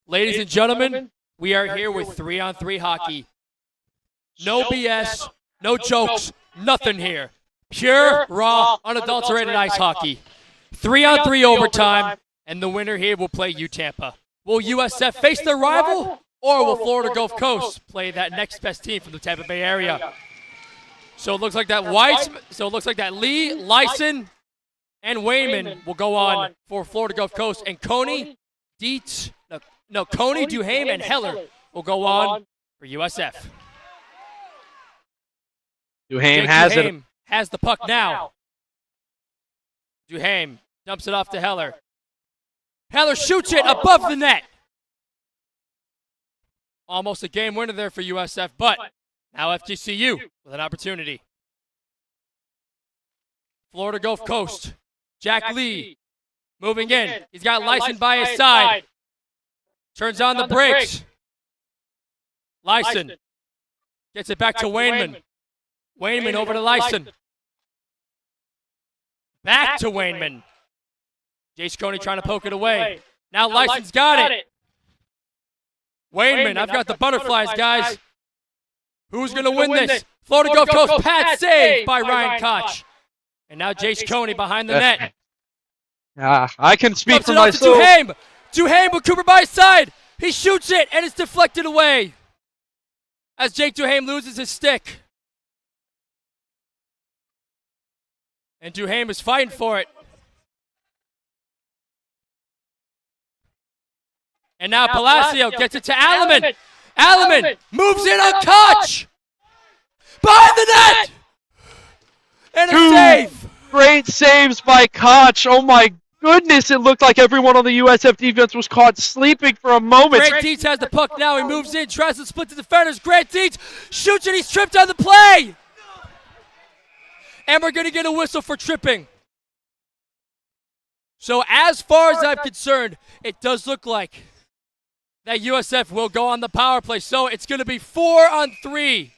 Ladies and gentlemen, we are here with 3-on-3 hockey. No BS, no jokes, nothing here. Pure, raw, unadulterated ice hockey. 3-on-3 overtime, and the winner here will play UTampa. Will USF face their rival, or will Florida Gulf Coast play that next best team from the Tampa Bay area? So it looks like that Lee, Lyson, and Wayman will go on for Florida Gulf Coast, and Coney, Dietz, Coney, Duhame, and Heller will go on for USF. Duhame has it. Has the puck now. Duhame dumps it off to Heller. Heller shoots it above the net. Almost a game winner there for USF, but now FGCU with an opportunity. Florida Gulf Coast. Jack Lee moving in. He's got Lyson by his side. Turns on the brakes. Lyson gets it back to Wayman. Wayman over to Lyson. Back to Wayman. Jace Coney trying to poke it away. Now Lyson's got it. Wayman, I've got the butterflies, guys. Who's going to win this? Florida Gulf Coast pad save by Ryan Koch. And now Jace Coney behind the net. I can speak for Dumps it myself. off to Duhame. Duhame with Cooper by his side. He shoots it, and it's deflected away as Jake Duhame loses his stick. And Duhame is fighting for it. And now Palacio gets it to Alleman. Alleman moves in on Koch. Behind the net! And a save. Great saves by Koch. Oh my goodness, it looked like everyone on the USF defense was caught sleeping for a moment. Grant Dietz has the puck now. He moves in, tries to split the defenders. Grant Dietz shoots it. He's tripped on the play. And we're going to get a whistle for tripping. So as far as I'm concerned, it does look like that USF will go on the power play. So it's going to be 4-on-3.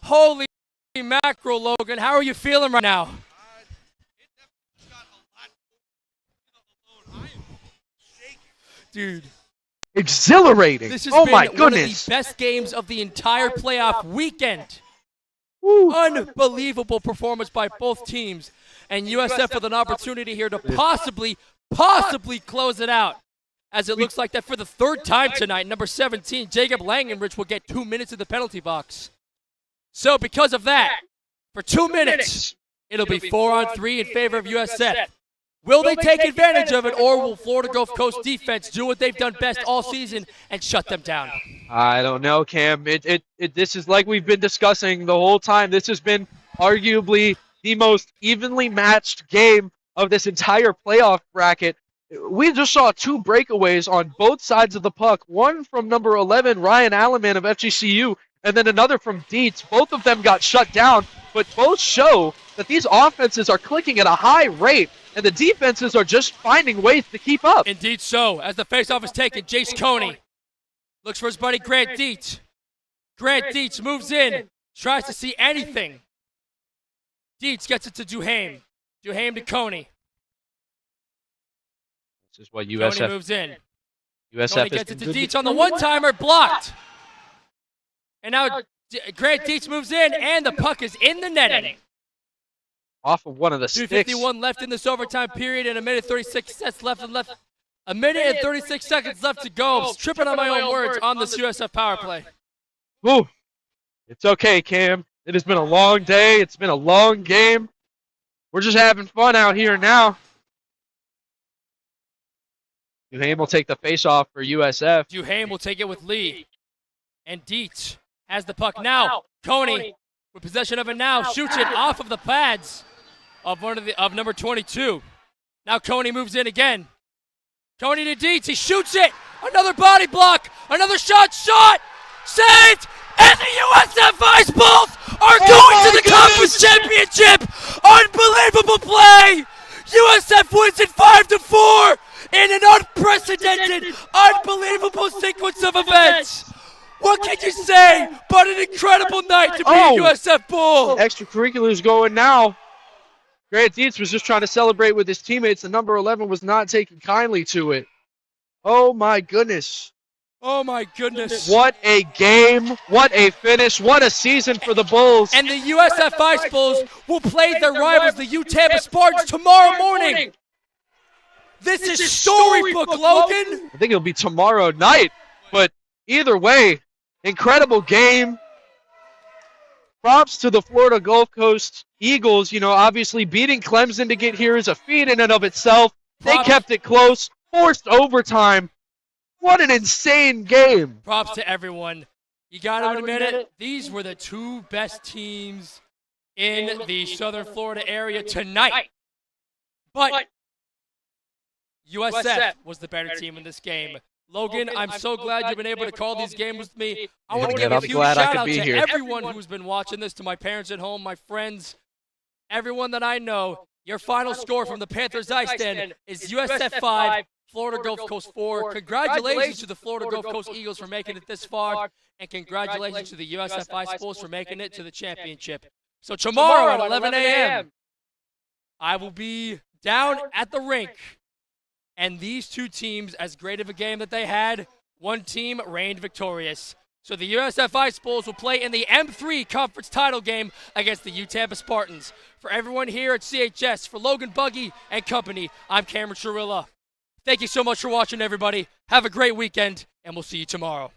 Holy mackerel, Logan. How are you feeling right now? Dude. Exhilarating. This has oh been my one goodness. of the best games of the entire playoff weekend. Woo. Unbelievable performance by both teams. And USF with an opportunity here to possibly close it out. As it looks like that for the third time tonight, number 17, Jacob Langenrich will get 2 minutes in the penalty box. So because of that, for 2 minutes, it'll be 4-on-3 in favor of USF. Will they take advantage of it, or will Florida Gulf Coast defense do what they've done best all season and shut them down? I don't know, Cam. This is like we've been discussing the whole time. This has been arguably the most evenly matched game of this entire playoff bracket. We just saw 2 breakaways on both sides of the puck. One from number 11, Ryan Alleman of FGCU, and then another from Dietz. Both of them got shut down, but both show that these offenses are clicking at a high rate, and the defenses are just finding ways to keep up. Indeed so. As the faceoff is taken, Jace Coney looks for his buddy Grant Dietz. Grant Dietz moves in, tries to see anything. Dietz gets it to Duhame. Duhame to Coney. This is what Coney USF moves in. USF Coney is gets it to Dietz on the one-timer, blocked. And now Grant Dietz moves in, and the puck is in the netting. off of one of the sticks. 2:51 left in this overtime period, and a minute 36 left. A minute and 36 seconds left to go. I'm tripping on my own words on this USF power play. Woo. It's okay, Cam. It has been a long day. It's been a long game. We're just having fun out here now. Duhame will take the face-off for USF. Duhame will take it with Lee. And Dietz has the puck now. Coney with possession of it now. Shoots it off of the pads of number 22. Now Coney moves in again. Coney to Dietz. He shoots it. Another body block. Another shot. Saved. And the USF Ice Bulls are going to the conference championship. Unbelievable play. USF wins it 5-4 in an unprecedented, unbelievable sequence of events. What can you say but an incredible night to be a USF Bull? Extracurriculars going now. Grant Dietz was just trying to celebrate with his teammates. The number 11 was not taking kindly to it. Oh, my goodness. Oh, my goodness. What a game. What a finish. What a season for the Bulls. And the USF Ice Bulls will play their rivals, the U Tampa Spartans, tomorrow morning. This is storybook, Logan. I think it'll be tomorrow night. But either way, incredible game. Props to the Florida Gulf Coast Eagles. You know, obviously beating Clemson to get here is a feat in and of itself. They kept it close, forced overtime. What an insane game. Props to everyone. You got to admit it, these were the two best teams in the Southern Florida area tonight. But USF was the better team in this game. Logan, I'm so glad you've been able to call these games with me. I want to give a huge shout out to everyone who's been watching this, to my parents at home, my friends, everyone that I know. Your final score from the Panthers IceDen is USF 5, Florida Gulf Coast 4. Congratulations to the Florida Gulf Coast Eagles for making it this far, and congratulations to the USF Ice Bulls for making it to the championship. So tomorrow at 11 a.m., I will be down at the rink. And these two teams, as great of a game that they had, one team reigned victorious. So the USF Ice Bulls will play in the M3 conference title game against the U Tampa Spartans. For everyone here at CHS, for Logan Buggy and company, I'm Cameron Chirilla. Thank you so much for watching, everybody. Have a great weekend, and we'll see you tomorrow.